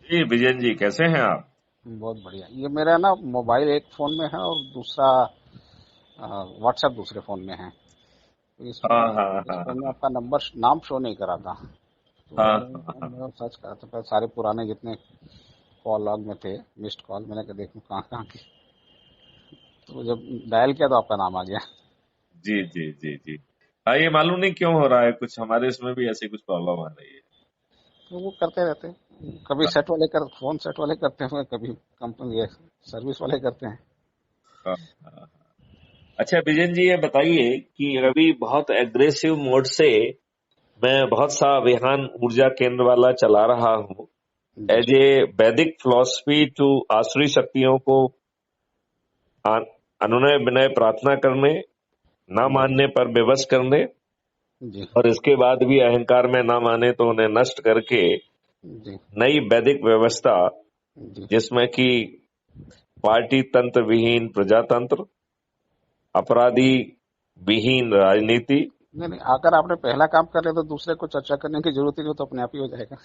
जी विजयन जी, कैसे हैं आप? बहुत बढ़िया। ये मेरा ना मोबाइल एक फोन में है और दूसरा व्हाट्सएप दूसरे फोन में है। तो हाँ इसमें हाँ इस हाँ फोन में हाँ आपका नंबर नाम शो नहीं करा था। तो हाँ हाँ हाँ। मैं सर्च करा था, पहले सारे पुराने जितने कॉल लॉग में थे, मिस्ड कॉल, मैंने कहा देखूं कहाँ कहाँ की। तो जब डायल किया तो आपका नाम आ गया। जी जी जी जी। हाँ, ये मालूम नहीं क्यों हो रहा है, कुछ हमारे इसमें भी ऐसी कुछ प्रॉब्लम आ रही है। तो वो करते रहते हैं, कभी हाँ सेट वाले कर फोन सेट वाले करते हैं, कभी कंपनी ये सर्विस वाले करते हैं। हाँ हाँ। अच्छा विजयन जी, ये बताइए कि अभी बहुत एग्रेसिव मोड से मैं बहुत सा अभियान ऊर्जा केंद्र वाला चला रहा हूँ। जी एज ए वैदिक फिलॉसफी टू आसुरी शक्तियों को अनुनय विनय प्रार्थना करने, ना जी मानने पर विवश करने, जी और इसके बाद भी अहंकार में ना माने तो उन्हें नष्ट करके जी नई वैदिक व्यवस्था, जी। जिसमें कि पार्टी तंत्र विहीन प्रजातंत्र, अपराधी विहीन राजनीति। नहीं नहीं, अगर आपने पहला काम कर लिया तो दूसरे को चर्चा करने की जरूरत ही नहीं, तो अपने आप ही हो जाएगा।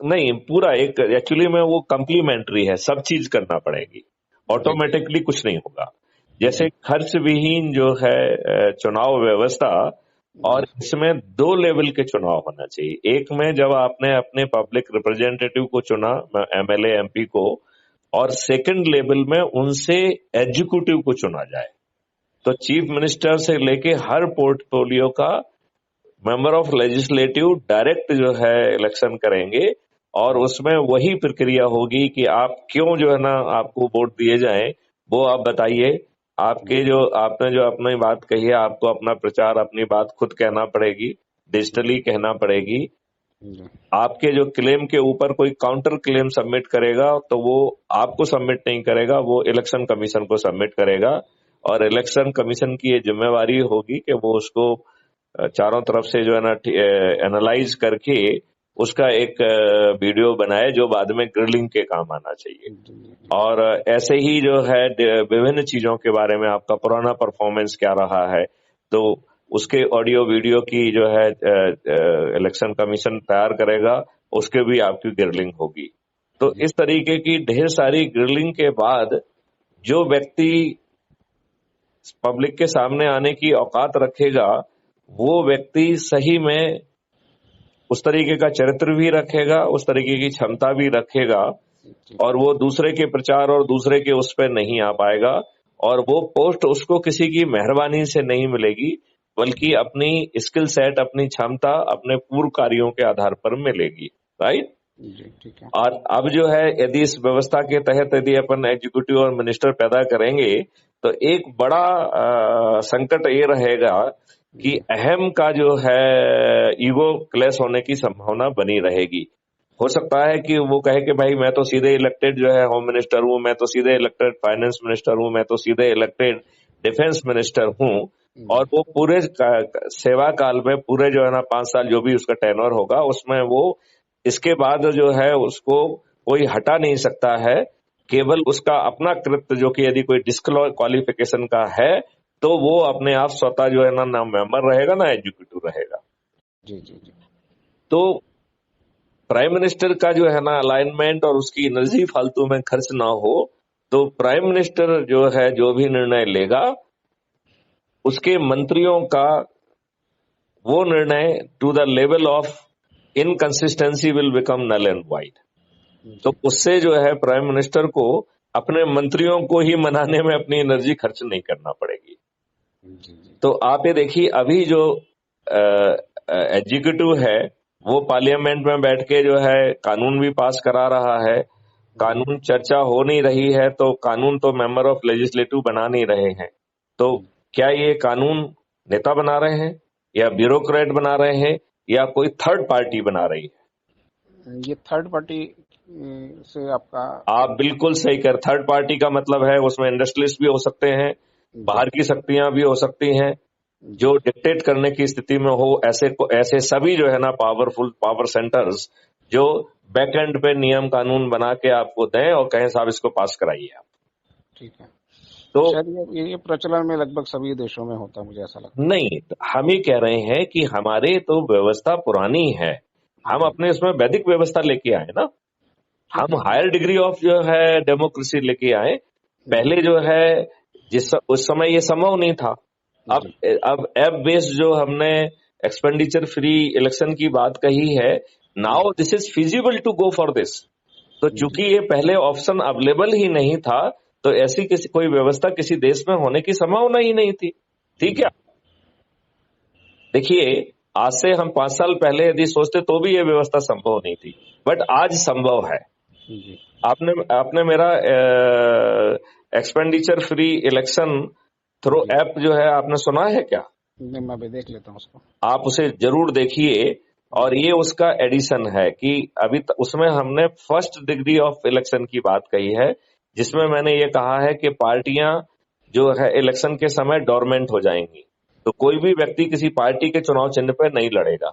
नहीं, पूरा एक एक्चुअली में वो कंप्लीमेंट्री है, सब चीज करना पड़ेगी, जी जी ऑटोमेटिकली कुछ नहीं होगा। जी जैसे खर्च विहीन जो है चुनाव व्यवस्था, जी और इसमें दो लेवल के चुनाव होना चाहिए। एक में जब आपने अपने पब्लिक रिप्रेजेंटेटिव को चुना, एमएलए एमपी को, और सेकंड लेवल में उनसे एग्जीक्यूटिव को चुना जाए। तो चीफ मिनिस्टर से लेके हर पोर्टफोलियो का मेंबर ऑफ लेजिस्लेटिव डायरेक्ट जो है इलेक्शन करेंगे, और उसमें वही प्रक्रिया होगी कि आप क्यों जो है ना आपको वोट दिए जाएं, वो आप बताइए। आपके जो आपने जो अपनी बात कही है, आपको अपना प्रचार अपनी बात खुद कहना पड़ेगी, डिजिटली कहना पड़ेगी। जी आपके जो क्लेम के ऊपर कोई काउंटर क्लेम सबमिट करेगा तो वो आपको सबमिट नहीं करेगा, वो इलेक्शन कमीशन को सबमिट करेगा। और इलेक्शन कमीशन की ये जिम्मेवारी होगी कि वो उसको चारों तरफ से जो है ना एनालाइज करके उसका एक वीडियो बनाए, जो बाद में ग्रिलिंग के काम आना चाहिए। जी जी और ऐसे ही जो है विभिन्न चीजों के बारे में आपका पुराना परफॉर्मेंस क्या रहा है, तो उसके ऑडियो वीडियो की जो है इलेक्शन कमीशन तैयार करेगा, उसके भी आपकी ग्रिलिंग होगी। तो जी इस तरीके की ढेर सारी ग्रिलिंग के बाद जो व्यक्ति पब्लिक के सामने आने की औकात रखेगा, वो व्यक्ति सही में उस तरीके का चरित्र भी रखेगा, उस तरीके की क्षमता भी रखेगा, जी और वो दूसरे के प्रचार और दूसरे के उस पर नहीं आ पाएगा। और वो पोस्ट उसको किसी की मेहरबानी से नहीं मिलेगी, बल्कि अपनी स्किल सेट, अपनी क्षमता, अपने पूर्व कार्यों के आधार पर मिलेगी। राइट। जी। ठीक है। और अब जो है, यदि इस व्यवस्था के तहत यदि अपन एग्जीक्यूटिव और मिनिस्टर पैदा करेंगे, तो एक बड़ा संकट ये रहेगा कि जी अहम का जो है ईगो क्लैश होने की संभावना बनी रहेगी। हो सकता है कि वो कहे कि भाई मैं तो सीधे इलेक्टेड जो है होम मिनिस्टर हूं, मैं तो सीधे इलेक्टेड फाइनेंस मिनिस्टर हूं, मैं तो सीधे इलेक्टेड डिफेंस मिनिस्टर हूं। और जी वो पूरे सेवा काल में, पूरे जो है ना 5 साल जो भी उसका टेन्योर होगा, उसमें वो इसके बाद जो है उसको कोई हटा नहीं सकता है। केवल उसका अपना कृत्य, जो कि यदि कोई डिस्क्वालिफिकेशन का है, तो वो अपने आप स्वतः जो है ना मेंबर रहेगा, ना एग्जीक्यूटिव रहेगा। जी जी जी तो प्राइम मिनिस्टर का जो है ना अलाइनमेंट और उसकी एनर्जी फालतू में खर्च ना हो, तो प्राइम मिनिस्टर जो है जो भी निर्णय लेगा, उसके मंत्रियों का वो निर्णय to the level of inconsistency will become null and void. तो जी उससे जो है प्राइम मिनिस्टर को अपने मंत्रियों को ही मनाने में अपनी एनर्जी खर्च नहीं करना पड़ेगी। जी जी तो आप ये देखिए, अभी जो एग्जीक्यूटिव है, वो पार्लियामेंट में बैठ के जो है कानून भी पास करा रहा है। जी कानून चर्चा हो नहीं रही है, तो कानून तो मेंबर ऑफ लेजिस्लेटिव बना नहीं रहे हैं। तो क्या ये कानून नेता बना रहे हैं, या ब्यूरोक्रेट बना रहे हैं, या कोई थर्ड पार्टी बना रही है? ये थर्ड पार्टी से आपका। आप बिल्कुल सही कर, थर्ड पार्टी का मतलब है उसमें इंडस्ट्रियलिस्ट भी हो सकते हैं, जी बाहर की शक्तियां भी हो सकती हैं, जी जो डिक्टेट करने की स्थिति में हो। ऐसे सभी जो है ना पावरफुल पावर सेंटर्स, जो बैक एंड पे नियम कानून बना के आपको दें और कहें साहब इसको पास कराइए आप। ठीक है। तो शायद ये प्रचलन में लगभग सभी देशों में होता है, मुझे ऐसा लगता है। नहीं, हम ही कह रहे हैं कि हमारे तो व्यवस्था पुरानी है, हम जी अपने इसमें वैदिक व्यवस्था लेके आए ना। हम हायर डिग्री ऑफ जो है डेमोक्रेसी लेके आए। पहले जो है उस समय ये संभव नहीं था। अब ऐप बेस्ड जो हमने एक्सपेंडिचर फ्री इलेक्शन की बात कही है, now this is feasible to go for this. तो चूंकि ये पहले ऑप्शन अवेलेबल ही नहीं था, तो ऐसी कोई व्यवस्था किसी देश में होने की संभावना ही नहीं थी। ठीक है, देखिए आज से हम 5 साल पहले यदि सोचते तो भी ये व्यवस्था संभव नहीं थी, बट आज संभव है। आपने मेरा expenditure free election through app जो है आपने सुना है क्या? नहीं, मैं भी देख लेता हूँ उसको। आप उसे जरूर देखिए। और ये उसका एडिशन है कि अभी उसमें हमने फर्स्ट डिग्री ऑफ इलेक्शन की बात कही है, जिसमें मैंने ये कहा है कि पार्टियां जो है इलेक्शन के समय डोरमेंट हो जाएंगी, तो कोई भी व्यक्ति किसी पार्टी के चुनाव चिन्ह पर नहीं लड़ेगा।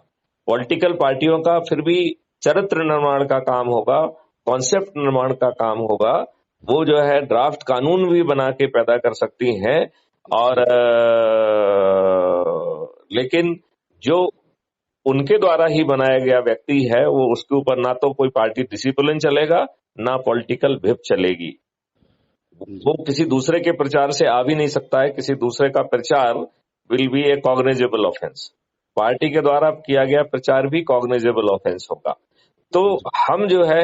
पॉलिटिकल पार्टियों का फिर भी चरित्र निर्माण का काम होगा, कॉन्सेप्ट निर्माण का काम होगा। वो जो है ड्राफ्ट कानून भी बना के पैदा कर सकती हैं। और लेकिन जो उनके द्वारा ही बनाया गया व्यक्ति है, वो उसके ऊपर ना तो कोई पार्टी डिसिप्लिन चलेगा, ना पॉलिटिकल व्हिप चलेगी। वो किसी दूसरे के प्रचार से आ भी नहीं सकता है। किसी दूसरे का प्रचार will be A cognizable offence. Party के द्वारा किया गया प्रचार भी कॉग्निजेबल ऑफेंस होगा। तो हम जो है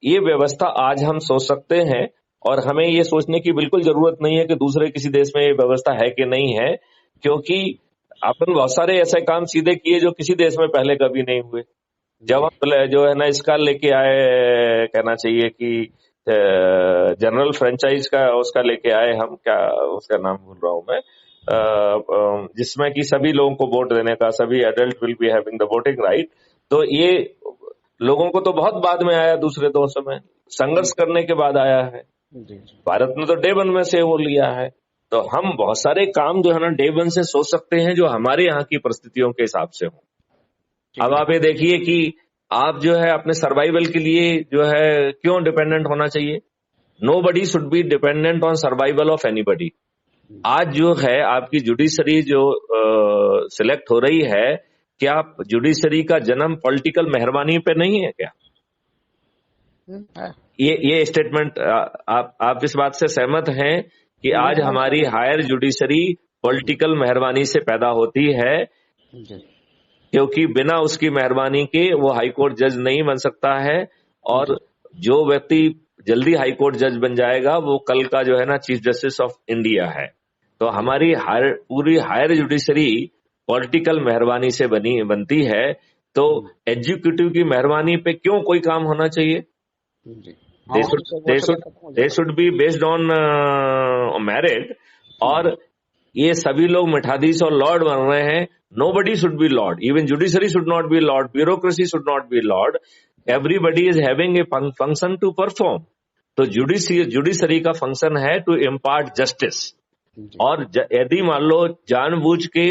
ये व्यवस्था आज हम सोच सकते हैं, और हमें ये सोचने की बिल्कुल जरूरत नहीं है कि दूसरे किसी देश में ये व्यवस्था है कि नहीं है, क्योंकि अपन बहुत सारे ऐसे काम सीधे किए जो किसी देश में पहले कभी नहीं हुए। जब हम जो है ना इसका लेके आए, कहना चाहिए कि जनरल फ्रेंचाइज का उसका लेके आए हम, क्या उसका नाम भूल रहा हूं मैं, जिसमें कि सभी लोगों को वोट देने का, सभी adult will be having the voting right. तो ये लोगों को तो बहुत बाद में आया, दूसरे देशों में संघर्ष करने के बाद आया है। भारत ने तो डे 1 में से वो लिया है। तो हम बहुत सारे काम जो है ना डे 1 से सोच सकते हैं, जो हमारे यहाँ की परिस्थितियों के हिसाब से हो। अब आप ये देखिए कि आप जो है अपने सर्वाइवल के लिए जो है क्यों डिपेंडेंट होना चाहिए? Nobody should be dependent on survival of anybody. आज जो है आपकी जुडिशरी जो सिलेक्ट हो रही है, क्या जुडिशरी का जन्म पॉलिटिकल मेहरबानी पे नहीं है क्या? ये स्टेटमेंट आप इस बात से सहमत हैं कि आज हमारी हायर जुडिशरी पॉलिटिकल मेहरबानी से पैदा होती है, क्योंकि बिना उसकी मेहरबानी के वो हाईकोर्ट जज नहीं बन सकता है। और जो व्यक्ति जल्दी हाईकोर्ट जज बन जाएगा वो कल का जो है ना चीफ जस्टिस ऑफ इंडिया है। तो हमारी पूरी हायर जुडिशरी पॉलिटिकल मेहरबानी से बनती है। तो एग्जीक्यूटिव की मेहरबानी पे क्यों कोई काम होना चाहिए? They should be based on merit. और ये सभी लोग मठाधीश और लॉर्ड बन रहे हैं। Nobody should be lord, even judiciary should not be lord, bureaucracy should not be lord. Everybody is having a function to perform. तो जुडिशरी का फंक्शन है टू इम्पार्ट जस्टिस। और यदि मान लो जानबूझ के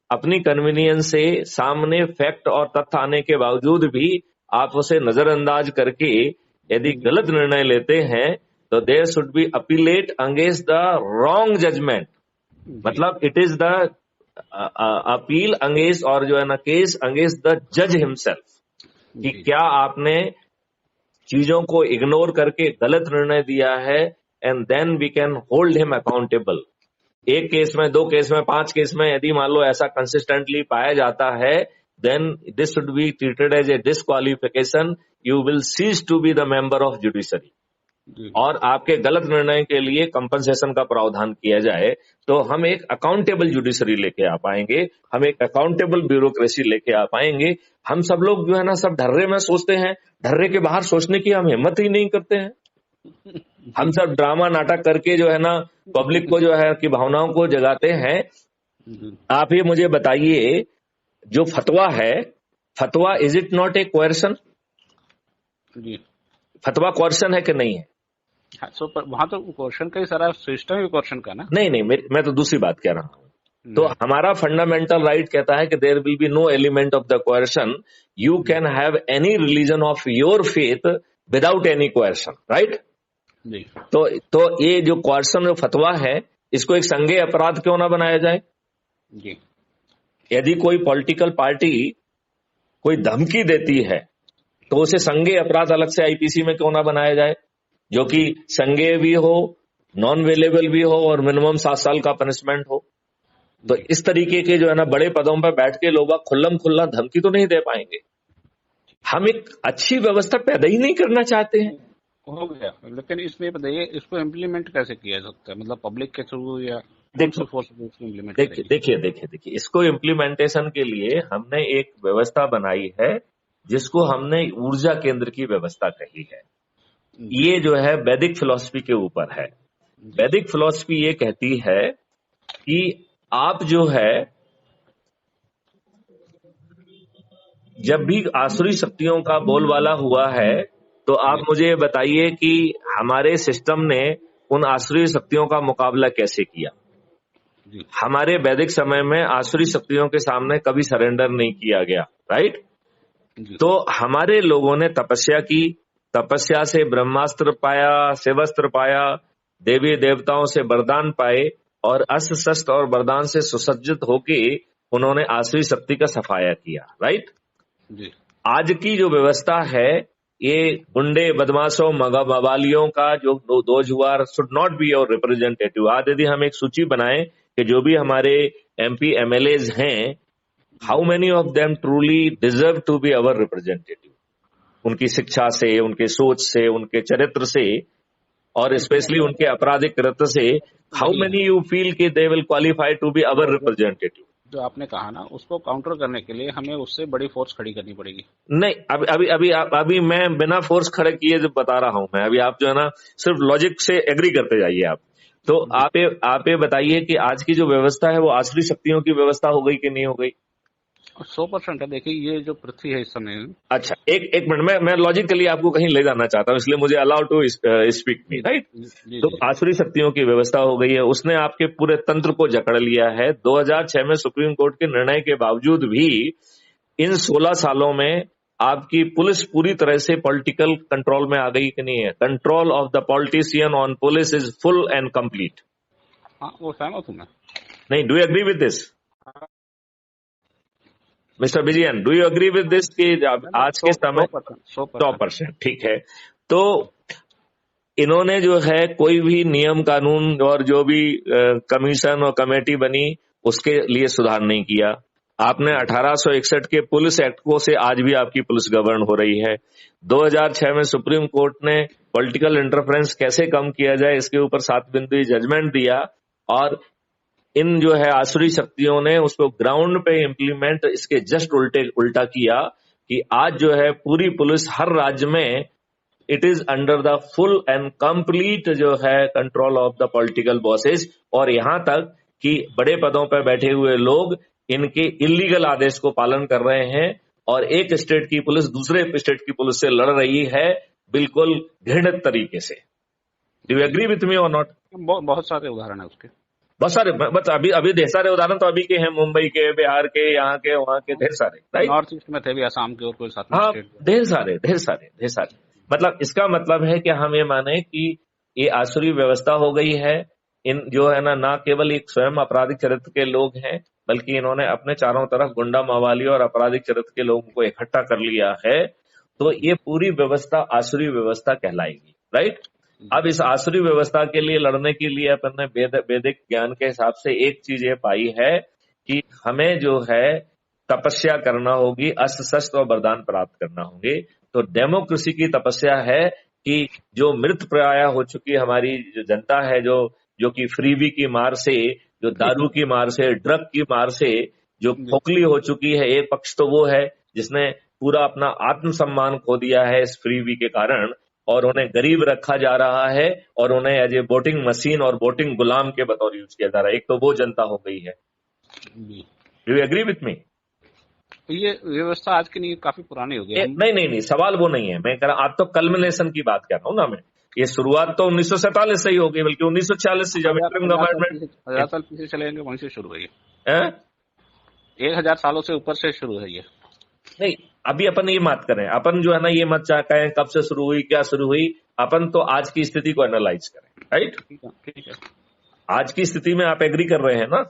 अपनी कन्वीनियंस से सामने फैक्ट और तथ्य आने के बावजूद भी आप उसे नजरअंदाज करके यदि गलत निर्णय लेते हैं, तो there should be appellate against the wrong judgment. मतलब it is the appeal against, और जो है ना केस अगेंस्ट द जज हिमसेल्फ, कि क्या आपने चीजों को इग्नोर करके गलत निर्णय दिया है, and then we can hold him accountable. एक केस में, 2 केस में, 5 केस में यदि मान लो ऐसा कंसिस्टेंटली पाया जाता है, then this should be treated as a disqualification. You will cease to be the member of judiciary. और आपके गलत निर्णय के लिए कंपनसेशन का प्रावधान किया जाए, तो हम एक अकाउंटेबल जुडिशरी लेके आ पाएंगे, हम एक अकाउंटेबल ब्यूरोक्रेसी लेके आ पाएंगे। हम सब लोग जो है ना सब ढर्रे में सोचते हैं, ढर्रे के बाहर सोचने की हम हिम्मत ही नहीं करते हैं। हम सब ड्रामा नाटक करके जो है ना पब्लिक को जो है कि भावनाओं को जगाते हैं। आप ये मुझे बताइए, जो फतवा है, फतवा इज इट नॉट ए कोएर्शन? फतवा कोएर्शन है कि नहीं है? वहां तो कोएर्शन का ही सारा सिस्टम ही कोएर्शन का ना। नहीं, मैं तो दूसरी बात कह रहा हूं। तो हमारा फंडामेंटल राइट कहता है कि there will be no element of the coercion. You can have any religion of your faith without any coercion, right? तो ये जो कोएर्शन जो फतवा है, इसको एक संज्ञेय अपराध क्यों ना बनाया जाए? यदि कोई पॉलिटिकल पार्टी कोई धमकी देती है तो उसे संज्ञेय अपराध अलग से आईपीसी में क्यों ना बनाया जाए, जो कि संज्ञेय भी हो, नॉन वेलेबल भी हो और मिनिमम 7 साल का पनिशमेंट हो। तो इस तरीके के जो है ना बड़े पदों पर बैठ के लोग खुल्लम खुल्ला धमकी तो नहीं दे पाएंगे। हम एक अच्छी व्यवस्था पैदा ही नहीं करना चाहते हैं। हो गया, लेकिन इसमें बताइए इसको इम्प्लीमेंट कैसे किया जा सकता है, मतलब पब्लिक के थ्रू या देखो फोर्स इसको इम्प्लीमेंट देखिए करेगी? देखिए देखिए देखिए इसको इम्प्लीमेंटेशन के लिए हमने एक व्यवस्था बनाई है जिसको हमने ऊर्जा केंद्र की व्यवस्था कही है। ये जो है वैदिक फिलॉसफी के ऊपर है। वैदिक फिलॉसफी ये कहती है कि आप जो है जब भी आसुरी शक्तियों का बोलबाला हुआ है तो आप मुझे बताइए कि हमारे सिस्टम ने उन आसुरी शक्तियों का मुकाबला कैसे किया। हमारे वैदिक समय में आसुरी शक्तियों के सामने कभी सरेंडर नहीं किया गया, राइट। तो हमारे लोगों ने तपस्या की, तपस्या से ब्रह्मास्त्र पाया, शिवस्त्र पाया, देवी देवताओं से वरदान पाए और अस्त्र शस्त्र और वरदान से सुसज्जित होके उन्होंने आसुरी शक्ति का सफाया किया, राइट। आज की जो व्यवस्था है ये गुंडे बदमाशों मवालियों का जो those who are should not be your representative. आज यदि हम एक सूची बनाएं कि जो भी हमारे एमपी एमएलएज हैं, how many of them truly deserve to be our representative, उनकी शिक्षा से, उनके सोच से, उनके चरित्र से और स्पेशली उनके आपराधिक कृत्य से, हाउ मेनी यू फील कि they will qualify to be our representative. जो आपने कहा ना उसको काउंटर करने के लिए हमें उससे बड़ी फोर्स खड़ी करनी पड़ेगी। नहीं, अभी मैं बिना फोर्स खड़े किए जो बता रहा हूं मैं, अभी आप जो है ना सिर्फ लॉजिक से एग्री करते जाइए आप। तो आप ये बताइए कि आज की जो व्यवस्था है वो आसुरी शक्तियों की व्यवस्था हो गई कि नहीं हो गई? 100% है। देखिए ये जो पृथ्वी है इस समय। अच्छा, एक मिनट, मैं लॉजिकली आपको कहीं ले जाना चाहता हूँ, इसलिए मुझे allow to speak me, right. तो आसुरी शक्तियों की व्यवस्था हो गई है, उसने आपके पूरे तंत्र को जकड़ लिया है। 2006 में सुप्रीम कोर्ट के निर्णय के बावजूद भी इन 16 सालों में आपकी पुलिस पूरी तरह से पॉलिटिकल कंट्रोल में आ गई कि नहीं है? Control of the politician on police is full and complete. हाँ, वो सहमत हूं मैं। नहीं, do you agree with this mister Vijayan? Do you agree with this कि आज के समय 100%? ठीक है। तो इन्होंने जो है कोई भी नियम कानून और जो भी कमीशन और कमेटी बनी उसके लिए सुधार नहीं किया। आपने 1861 के पुलिस एक्ट को से आज भी आपकी पुलिस गवर्न हो रही है। 2006 में सुप्रीम कोर्ट ने पॉलिटिकल इंटरफेरेंस कैसे कम किया जाए इसके ऊपर 7 बिंदुई जजमेंट दिया और इन जो है आसुरी शक्तियों ने उसको ग्राउंड पे इम्प्लीमेंट इसके जस्ट उल्टा किया कि आज जो है पूरी पुलिस हर राज्य में it is under the full and complete जो है control of the political bosses. और यहां तक कि बड़े पदों पर बैठे हुए लोग इनके इलीगल आदेश को पालन कर रहे हैं और एक स्टेट की पुलिस दूसरे स्टेट की पुलिस से लड़ रही है बिल्कुल घृणित तरीके से। Do you agree with me और नॉट? बहुत सारे उदाहरण है उसके, बहुत सारे, बस अभी ढेर सारे उदाहरण तो अभी के हैं, मुंबई के, बिहार के, यहाँ के, वहां के, ढेर सारे, राइट। नॉर्थ ईस्ट में थे भी, असम के और कोई साथ में हाँ, स्टेट। ढेर सारे। मतलब इसका मतलब है कि हम ये माने कि ये आसुरी व्यवस्था हो गई है। इन जो है ना केवल एक स्वयं आपराधिक चरित्र के लोग हैं बल्कि इन्होंने अपने चारों तरफ गुंडा मवाली और आपराधिक चरित्र के लोगों को इकट्ठा कर लिया है। तो ये पूरी व्यवस्था आसुरी व्यवस्था कहलाएगी, राइट। अब इस आसुरी व्यवस्था के लिए लड़ने के लिए अपन ने वैदिक ज्ञान के हिसाब से एक चीज ये पाई है कि हमें जो है तपस्या करना होगी, अस्त्र शस्त्र और वरदान प्राप्त करना होंगे। तो डेमोक्रेसी की तपस्या है कि जो मृत प्राय हो चुकी हमारी जो जनता है, जो कि फ्रीबी की मार से, जो दारू की मार से, ड्रग की मार से जो खोखली हो चुकी है, एक पक्ष तो वो है जिसने पूरा अपना आत्मसम्मान खो दिया है इस फ्रीबी के कारण और उन्हें गरीब रखा जा रहा है और उन्हें एज ए वोटिंग मशीन और वोटिंग गुलाम के बतौर यूज किया जा रहा है। एक तो वो जनता हो गई है। Do you agree with me? ये व्यवस्था आज की नहीं, काफी पुरानी हो गई। नहीं, सवाल वो नहीं है। मैं कह रहा, आप तो कल्मिनेशन की बात कर रहा हूँ ना मैं। ये शुरुआत तो 1947 से ही हो गई, बल्कि 1946 से जब इंटरिम गवर्नमेंट 1000 साल पीछे चलेंगे वहीं से शुरू हुई है। 1000 सालों से ऊपर से शुरू है ये। नहीं, अभी अपन ये बात करें, अपन जो है ना ये मत कहें कब से शुरू हुई, क्या शुरू हुई। अपन तो आज की स्थिति को एनालाइज करें, राइट। ठीक है, आज की स्थिति में आप एग्री कर रहे हैं ना?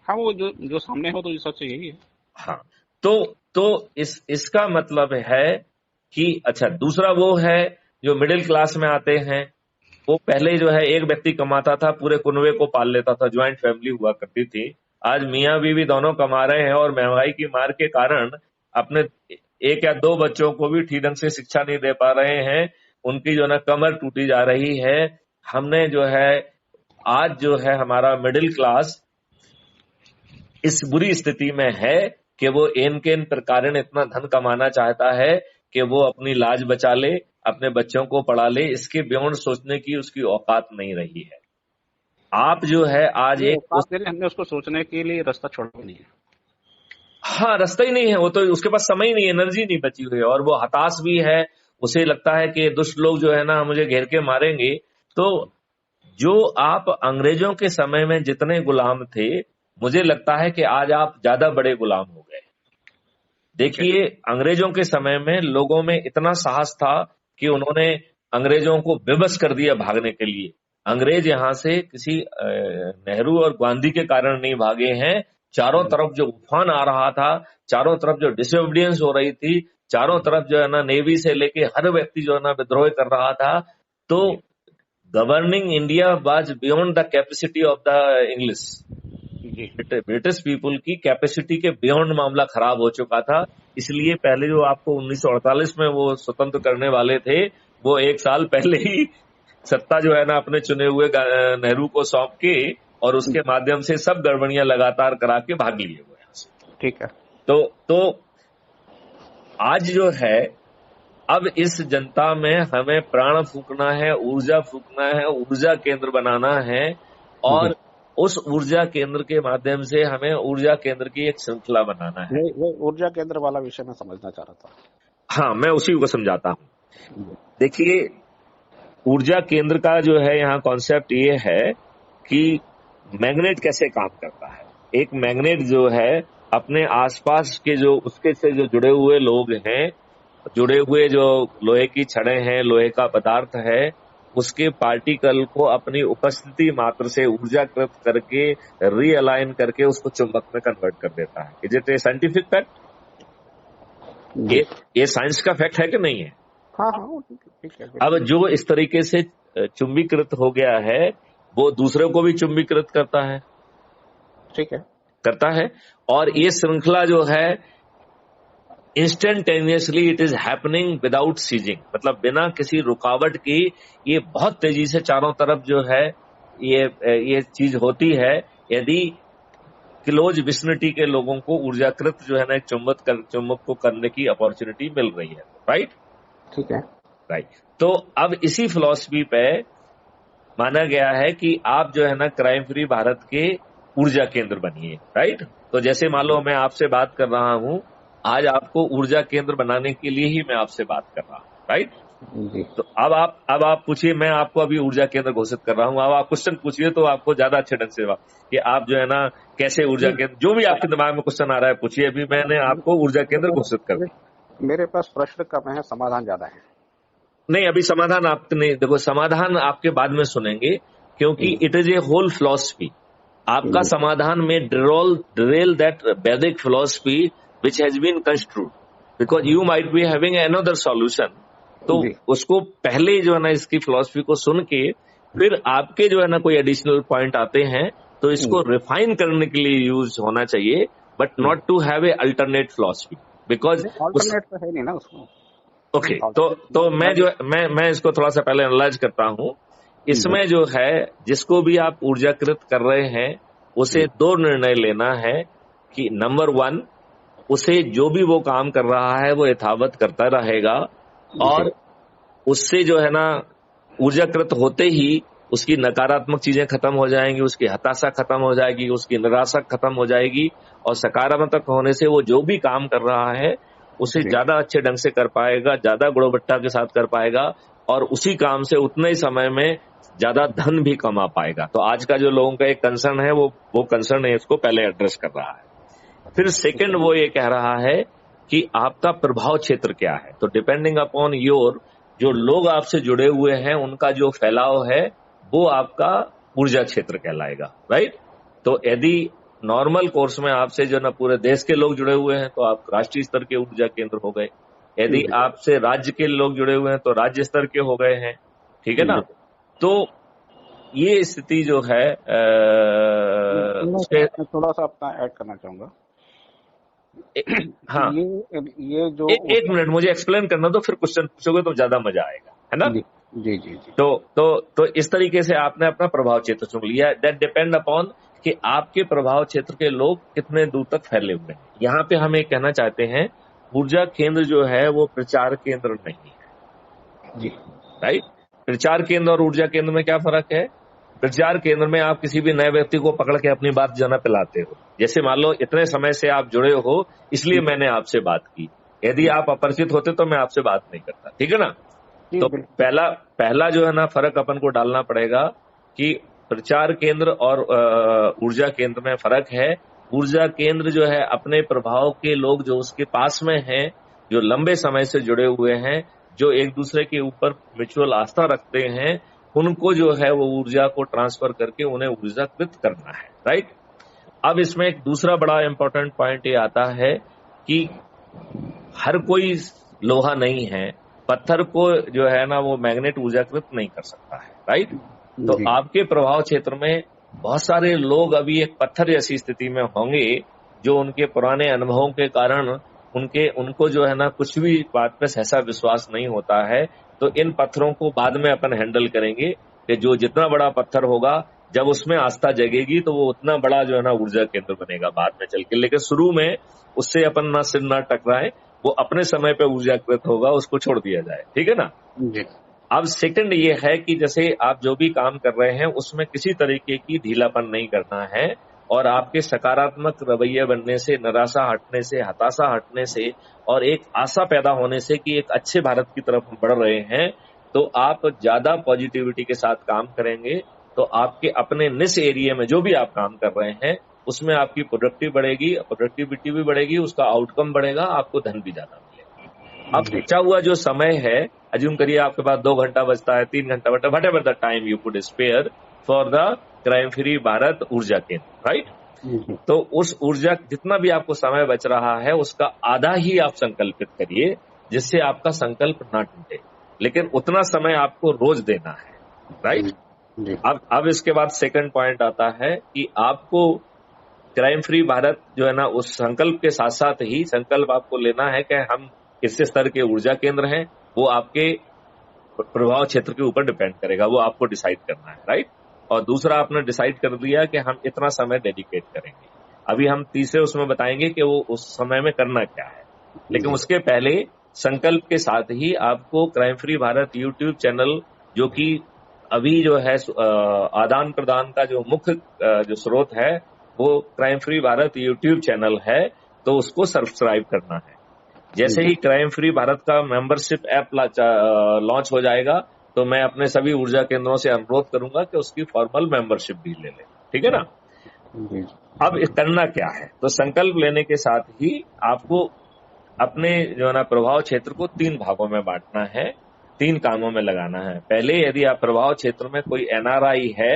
हाँ, वो जो सामने हो तो ये सच यही है। हाँ, तो इसका मतलब है कि अच्छा, दूसरा वो है जो मिडिल क्लास में आते हैं, वो पहले जो है एक व्यक्ति कमाता था, पूरे कुनबे को पाल लेता था, ज्वाइंट फैमिली हुआ करती थी। आज मियाँ बीवी दोनों कमा रहे हैं और महंगाई की मार के कारण अपने एक या दो बच्चों को भी ठीक ढंग से शिक्षा नहीं दे पा रहे हैं, उनकी जो है कमर टूटी जा रही है। हमने जो है आज जो है हमारा मिडिल क्लास इस बुरी स्थिति में है कि वो इन के इन प्रकार इतना धन कमाना चाहता है कि वो अपनी लाज बचा ले, अपने बच्चों को पढ़ा ले, इसके बियॉन्ड सोचने की उसकी औकात नहीं रही है। आप जो है आज ये एक औकात नहीं, हमने उसको सोचने के लिए रास्ता छोड़ा नहीं है। हाँ, रास्ता ही नहीं है, वो तो उसके पास समय ही नहीं, एनर्जी नहीं बची हुई है, और वो हताश भी है। उसे लगता है कि दुष्ट लोग जो है ना मुझे घेर के मारेंगे। तो जो आप अंग्रेजों के समय में जितने गुलाम थे, मुझे लगता है कि आज आप ज्यादा बड़े गुलाम हो गए। देखिए, अंग्रेजों के समय में लोगों में इतना साहस था कि उन्होंने अंग्रेजों को बेबस कर दिया भागने के लिए। अंग्रेज यहां से किसी नेहरू और गांधी के कारण नहीं भागे हैं। चारों तरफ जो उफान आ रहा था, चारों तरफ जो डिसोबीडियंस हो रही थी, चारों तरफ जो है ना नेवी से लेके हर व्यक्ति जो है ना विद्रोह कर रहा था, तो governing India was beyond the capacity of the English. British people की कैपेसिटी के बियॉन्ड मामला खराब हो चुका था। इसलिए पहले जो आपको 1948 में वो स्वतंत्र करने वाले थे, वो एक साल पहले ही सत्ता जो है ना अपने चुने हुए नेहरू को सौंप के और उसके माध्यम से सब गड़बड़ियां लगातार करा के भाग लिए हुए यहाँ से। ठीक है। तो आज जो है, अब इस जनता में हमें प्राण फूकना है, ऊर्जा फूकना है, ऊर्जा केंद्र बनाना है, और उस ऊर्जा केंद्र के माध्यम से हमें ऊर्जा केंद्र की एक श्रृंखला बनाना है। वो ऊर्जा केंद्र वाला विषय मैं समझना चाह रहा था। हाँ, मैं उसी को समझाता हूँ। देखिए, ऊर्जा केंद्र का जो है यहाँ कॉन्सेप्ट ये है कि मैग्नेट कैसे काम करता है। एक मैग्नेट जो है अपने आसपास के जो उसके से जो जुड़े हुए लोग हैं, जुड़े हुए जो लोहे की छड़ें हैं, लोहे का पदार्थ है, उसके पार्टिकल को अपनी उपस्थिति मात्र से ऊर्जाकृत करके रीअलाइन करके उसको चुंबक में कन्वर्ट कर देता है। Is it A scientific fact? ये साइंस का फैक्ट है कि नहीं है? हाँ हाँ, ठीक है। अब जो इस तरीके से चुंबीकृत हो गया है, वो दूसरे को भी चुंबीकृत करता है। ठीक है, करता है। और ये श्रृंखला जो है instantaneously it is happening without ceasing, मतलब बिना किसी रुकावट की ये बहुत तेजी से चारों तरफ जो है ये चीज होती है। यदि क्लोज विसिनिटी के लोगों को ऊर्जाकृत जो है ना एक चुंबक को करने की अपॉर्चुनिटी मिल रही है, राइट? ठीक है, राइट। तो अब इसी फिलॉसफी पे माना गया है कि आप जो है ना क्राइम फ्री भारत के ऊर्जा केंद्र बनिए, राइट? तो जैसे मान लो मैं आपसे बात कर रहा हूं, आज आपको ऊर्जा केंद्र बनाने के लिए ही मैं आपसे बात कर रहा हूं, राइट? तो अब आप पूछिए, मैं आपको अभी ऊर्जा केंद्र घोषित कर रहा हूं। अब आप क्वेश्चन पूछिए तो आपको ज्यादा अच्छे ढंग से कि आप जो है ना कैसे ऊर्जा केंद्र, जो भी आपके दिमाग में क्वेश्चन आ रहा है पूछिए। अभी मैंने आपको ऊर्जा केंद्र घोषित कर दिया। मेरे पास प्रश्न कम है, समाधान ज्यादा है। नहीं, अभी समाधान आपने देखो, समाधान आपके बाद में सुनेंगे, क्योंकि it is a whole philosophy. आपका समाधान में derail that Vedic philosophy which has been construed, because you might be having another solution। तो उसको पहले जो है ना इसकी फिलॉसफी को सुन के फिर आपके जो है ना कोई एडिशनल पॉइंट आते हैं तो इसको रिफाइन करने के लिए यूज होना चाहिए, but not to have a alternate philosophy, because alternate तो है नहीं ना उसको। ओके, तो मैं जो मैं इसको थोड़ा सा पहले एनालाइज करता हूँ। इसमें जो है जिसको भी आप ऊर्जाकृत कर रहे हैं उसे दो निर्णय लेना है कि नंबर 1, उसे जो भी वो काम कर रहा है वो यथावत करता रहेगा, और उससे जो है ना ऊर्जाकृत होते ही उसकी नकारात्मक चीजें खत्म हो जाएंगी, उसकी हताशा खत्म हो जाएगी, उसकी निराशा खत्म हो जाएगी, और सकारात्मक होने से वो जो भी काम कर रहा है उसे ज्यादा अच्छे ढंग से कर पाएगा, ज्यादा गुणवत्ता के साथ कर पाएगा, और उसी काम से उतने ही समय में ज्यादा धन भी कमा पाएगा। तो आज का जो लोगों का एक कंसर्न है वो कंसर्न है, इसको पहले एड्रेस कर रहा है। फिर सेकंड वो ये कह रहा है कि आपका प्रभाव क्षेत्र क्या है। तो डिपेंडिंग अपॉन योर, जो लोग आपसे जुड़े हुए हैं उनका जो फैलाव है वो आपका ऊर्जा क्षेत्र कहलाएगा, राइट? तो यदि नॉर्मल कोर्स में आपसे जो ना पूरे देश के लोग जुड़े हुए हैं तो आप राष्ट्रीय स्तर के ऊर्जा केंद्र हो गए। यदि आपसे राज्य के लोग जुड़े हुए हैं तो राज्य स्तर के हो गए हैं, ठीक है ना। तो ये स्थिति जो है उसके थोड़ा सा अपना ऐड करना चाहूंगा। हाँ, ये जो एक मिनट मुझे एक्सप्लेन करना, तो फिर क्वेश्चन पूछोगे तो ज्यादा मजा आएगा, है ना। जी जी जी। तो इस तरीके से आपने अपना प्रभाव क्षेत्र चुन लिया। दैट डिपेंड अपॉन कि आपके प्रभाव क्षेत्र के लोग कितने दूर तक फैले हुए हैं। यहाँ पे हम एक कहना चाहते हैं, ऊर्जा केंद्र जो है वो प्रचार केंद्र नहीं है जी, राइट। प्रचार केंद्र और ऊर्जा केंद्र में क्या फर्क है? प्रचार केंद्र में आप किसी भी नए व्यक्ति को पकड़ के अपनी बात जना पिलाते हो। जैसे मान लो इतने समय से आप जुड़े हो, इसलिए मैंने आपसे बात की। यदि आप अपरिचित होते तो मैं आपसे बात नहीं करता, ठीक है ना। तो पहला जो है ना फर्क अपन को डालना पड़ेगा कि प्रचार केंद्र और ऊर्जा केंद्र में फर्क है। ऊर्जा केंद्र जो है अपने प्रभाव के लोग जो उसके पास में हैं, जो लंबे समय से जुड़े हुए हैं, जो एक दूसरे के ऊपर म्यूचुअल आस्था रखते हैं, उनको जो है वो ऊर्जा को ट्रांसफर करके उन्हें ऊर्जाकृत करना है, राइट। अब इसमें एक दूसरा बड़ा इंपॉर्टेंट पॉइंट ये आता है कि हर कोई लोहा नहीं है, पत्थर को जो है ना वो मैग्नेट ऊर्जाकृत नहीं कर सकता है, राइट। तो आपके प्रभाव क्षेत्र में बहुत सारे लोग अभी एक पत्थर जैसी स्थिति में होंगे, जो उनके पुराने अनुभवों के कारण उनको जो है ना कुछ भी बात पे सहसा विश्वास नहीं होता है। तो इन पत्थरों को बाद में अपन हैंडल करेंगे कि जो जितना बड़ा पत्थर होगा, जब उसमें आस्था जगेगी तो वो उतना बड़ा जो है ना ऊर्जा केंद्र बनेगा बाद में चल के। लेकिन शुरू में उससे अपन ना सिर ना टकराए, वो अपने समय पे ऊर्जाकृत होगा, उसको छोड़ दिया जाए, ठीक है ना। अब सेकंड ये है कि जैसे आप जो भी काम कर रहे हैं उसमें किसी तरीके की ढीलापन नहीं करना है, और आपके सकारात्मक रवैये बनने से, निराशा हटने से, हताशा हटने से और एक आशा पैदा होने से कि एक अच्छे भारत की तरफ हम बढ़ रहे हैं, तो आप ज्यादा पॉजिटिविटी के साथ काम करेंगे। तो आपके अपने निस एरिया में जो भी आप काम कर रहे हैं उसमें आपकी प्रोडक्टिविटी भी बढ़ेगी, उसका आउटकम बढ़ेगा, आपको धन भी ज्यादा मिलेगा। अब बचा हुआ जो समय है, अज्यूम करिए आपके पास 2 घंटा बचता है, 3 घंटा बचता है, whatever the time you could spare for the crime free Bharat ऊर्जा केंद्र, राइट। तो उस ऊर्जा जितना भी आपको समय बच रहा है उसका आधा ही आप संकल्पित करिए, जिससे आपका संकल्प ना टूटे, लेकिन उतना समय आपको रोज देना है, राइट। अब इसके बाद सेकंड पॉइंट आता है कि आपको क्राइम फ्री भारत जो है ना उस संकल्प के साथ साथ ही संकल्प आपको लेना है कि हम किस स्तर के ऊर्जा केंद्र हैं, वो आपके प्रभाव क्षेत्र के ऊपर डिपेंड करेगा, वो आपको डिसाइड करना है, राइट। और दूसरा आपने डिसाइड कर दिया कि हम इतना समय डेडिकेट करेंगे। अभी हम तीसरे उसमें बताएंगे कि वो उस समय में करना क्या है, लेकिन उसके पहले संकल्प के साथ ही आपको crime free Bharat YouTube channel, जो कि अभी जो है आदान प्रदान का जो मुख्य जो स्रोत है वो crime free Bharat YouTube channel है, तो उसको सब्सक्राइब करना है। जैसे ही क्राइम फ्री भारत का मेंबरशिप ऐप लॉन्च हो जाएगा तो मैं अपने सभी ऊर्जा केंद्रों से अनुरोध करूंगा कि उसकी फॉर्मल मेंबरशिप भी ले लें, ठीक है ना। अब करना क्या है, तो संकल्प लेने के साथ ही आपको अपने जो है ना प्रभाव क्षेत्र को 3 भागों में बांटना है, 3 कामों में लगाना है। पहले यदि आप प्रभाव क्षेत्र में कोई एनआरआई है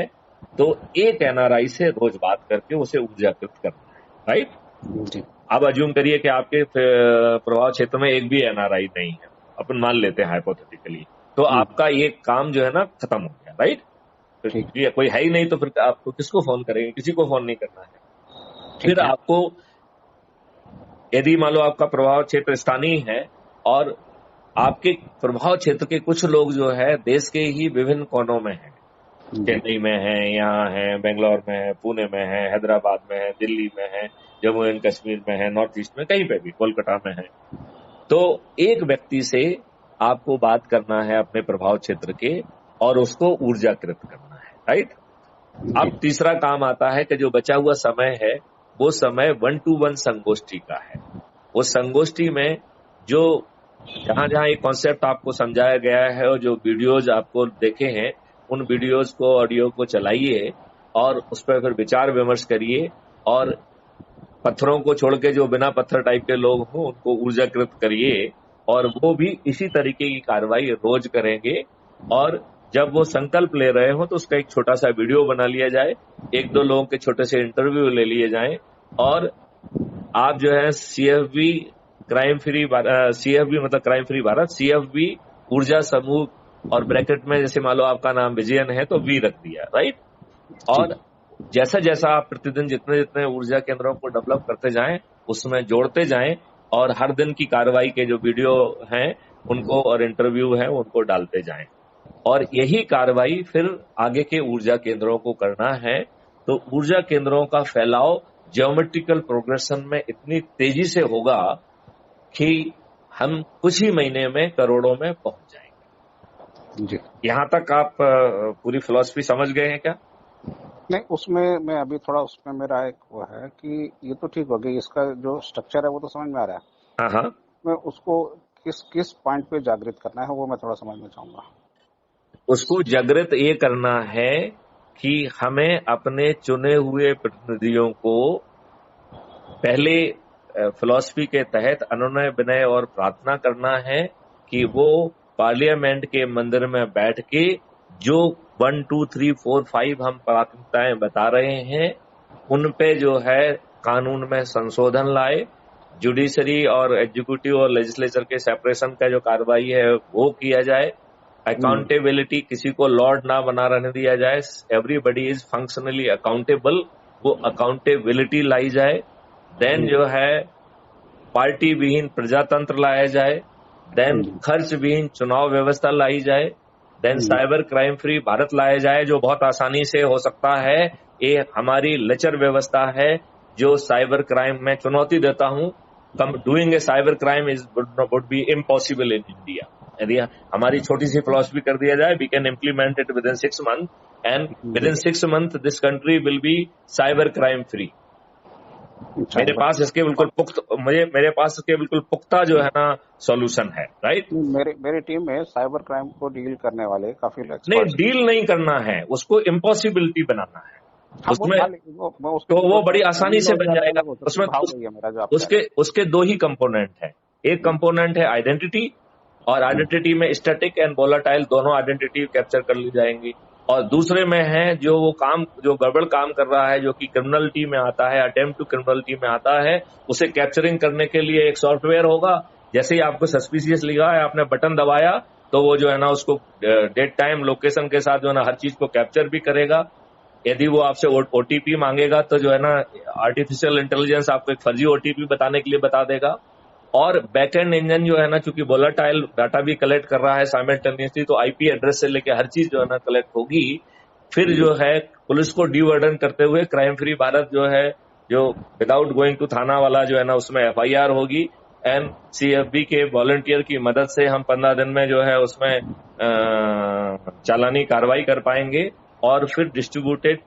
तो एक एनआरआई से रोज बात करके उसे ऊर्जाकृत करना है, राइट। अब अज्यूम करिए कि आपके प्रभाव क्षेत्र में एक भी एनआरआई नहीं है, अपन मान लेते हैं हाइपोथेटिकली, तो आपका ये काम जो है ना खत्म हो गया, राइट। तो कोई है ही नहीं तो फिर आपको किसको फोन करेंगे, किसी को फोन नहीं करना है। फिर आपको यदि मान लो आपका प्रभाव क्षेत्र स्थानीय है और आपके प्रभाव क्षेत्र के कुछ लोग जो है देश के ही विभिन्न कोनों में हैं, चेन्नई में है, यहाँ है, बेंगलोर में है, पुणे में है, हैदराबाद में है, दिल्ली में है, जम्मू एंड कश्मीर में है, नॉर्थ ईस्ट में, कहीं पे भी, कोलकाता में है, तो एक व्यक्ति से आपको बात करना है अपने प्रभाव क्षेत्र के और उसको ऊर्जाकृत करना है, राइट। अब तीसरा काम आता है कि जो बचा हुआ समय है वो समय 1-to-1 संगोष्ठी का है। उस संगोष्ठी में जो जहां ये कॉन्सेप्ट आपको समझाया गया है और जो वीडियोज आपको देखे हैं उन वीडियोज को, ऑडियो को चलाइए और उस पर फिर विचार विमर्श करिए, और पत्थरों को छोड़ के जो बिना पत्थर टाइप के लोग हों उनको ऊर्जाकृत करिए, और वो भी इसी तरीके की कार्रवाई रोज करेंगे। और जब वो संकल्प ले रहे हो तो उसका एक छोटा सा वीडियो बना लिया जाए, 1-2 लोगों के छोटे से इंटरव्यू ले लिए जाएं, और आप जो है CFB क्राइम फ्री CFB मतलब क्राइम फ्री भारत, CFB ऊर्जा समूह और ब्रैकेट में जैसे मान लो आपका नाम विजयन है तो वी रख दिया, राइट। और जैसा जैसा आप प्रतिदिन जितने जितने ऊर्जा केंद्रों को डेवलप करते जाएं उसमें जोड़ते जाएं और हर दिन की कार्रवाई के जो वीडियो हैं उनको और इंटरव्यू हैं उनको डालते जाएं और यही कार्रवाई फिर आगे के ऊर्जा केंद्रों को करना है। तो ऊर्जा केंद्रों का फैलाव ज्योमेट्रिकल प्रोग्रेशन में इतनी तेजी से होगा कि हम कुछ ही महीने में करोड़ों में पहुंच जाएंगे जी। यहां तक आप पूरी फिलॉसफी समझ गए हैं क्या? नहीं, उसमें मैं अभी थोड़ा उसमें मेरा एक वो है कि ये तो ठीक हो गई, इसका जो स्ट्रक्चर है वो तो समझ में आ रहा है। हाँ, मैं उसको किस किस पॉइंट पे जागृत करना है वो मैं थोड़ा समझना चाहूंगा। उसको जागृत ये करना है कि हमें अपने चुने हुए प्रतिनिधियों को पहले फिलॉसफी के तहत अनुनय विनय और प्रार्थना करना है कि वो पार्लियामेंट के मंदिर में बैठ के जो 1, 2, 3, 4, 5 हम प्राथमिकताएं बता रहे हैं उन पे जो है कानून में संशोधन लाए, जुडिशरी और एग्जीक्यूटिव और लेजिस्लेचर के सेपरेशन का जो कार्रवाई है वो किया जाए, अकाउंटेबिलिटी किसी को लॉर्ड ना बना रहने दिया जाए, एवरीबडी इज फंक्शनली अकाउंटेबल, वो अकाउंटेबिलिटी लाई जाए। देन जो है पार्टी विहीन प्रजातंत्र लाया जाए, देन खर्च विहीन चुनाव व्यवस्था लाई जाए, then cyber crime free Bharat लाया जाए जो बहुत आसानी से हो सकता है। ये हमारी लचर व्यवस्था है जो साइबर क्राइम में चुनौती देता हूं। Doing a cyber crime would be impossible in India. यदि हमारी छोटी सी फिलॉसफी कर दिया जाए, we can implement it within 6 months and within 6 months this country will be cyber crime free. मेरे पास इसके बिल्कुल पुख्ता जो है ना सॉल्यूशन है, राइट। मेरी टीम में साइबर क्राइम को डील करने वाले काफी लोग नहीं, डील नहीं करना है, उसको इम्पॉसिबिलिटी बनाना है। उसमें तो वो बड़ी आसानी से बन जाएगा। उसमें उसके 2 ही कंपोनेंट है। एक कंपोनेंट है आइडेंटिटी और आइडेंटिटी में स्टैटिक एंड वोलाटाइल दोनों आइडेंटिटी कैप्चर कर ली जाएंगी और दूसरे में है जो गड़बड़ काम कर रहा है जो कि क्रिमिनलिटी में आता है, अटेम्प्ट टू क्रिमिनलिटी में आता है, उसे कैप्चरिंग करने के लिए एक सॉफ्टवेयर होगा। जैसे ही आपको सस्पिशियस लिखा है, आपने बटन दबाया तो वो जो है ना उसको डेट टाइम लोकेशन के साथ जो है ना हर चीज को कैप्चर भी करेगा। यदि वो आपसे OTP मांगेगा तो जो है ना आर्टिफिशियल इंटेलिजेंस आपको एक फर्जी OTP बताने के लिए बता देगा। और बैकएंड इंजन जो है ना चूंकि वोलेटाइल डाटा भी कलेक्ट कर रहा है साइमल्टेनियसली, तो IP एड्रेस से लेके हर चीज जो है ना कलेक्ट होगी। फिर जो है पुलिस को डीवर्डन करते हुए क्राइम फ्री भारत जो है जो विदाउट गोइंग टू थाना वाला जो है ना उसमें FIR होगी एंड CFB के वॉलंटियर की मदद से हम 15 दिन में जो है उसमें चालानी कार्रवाई कर पाएंगे और फिर डिस्ट्रीब्यूटेड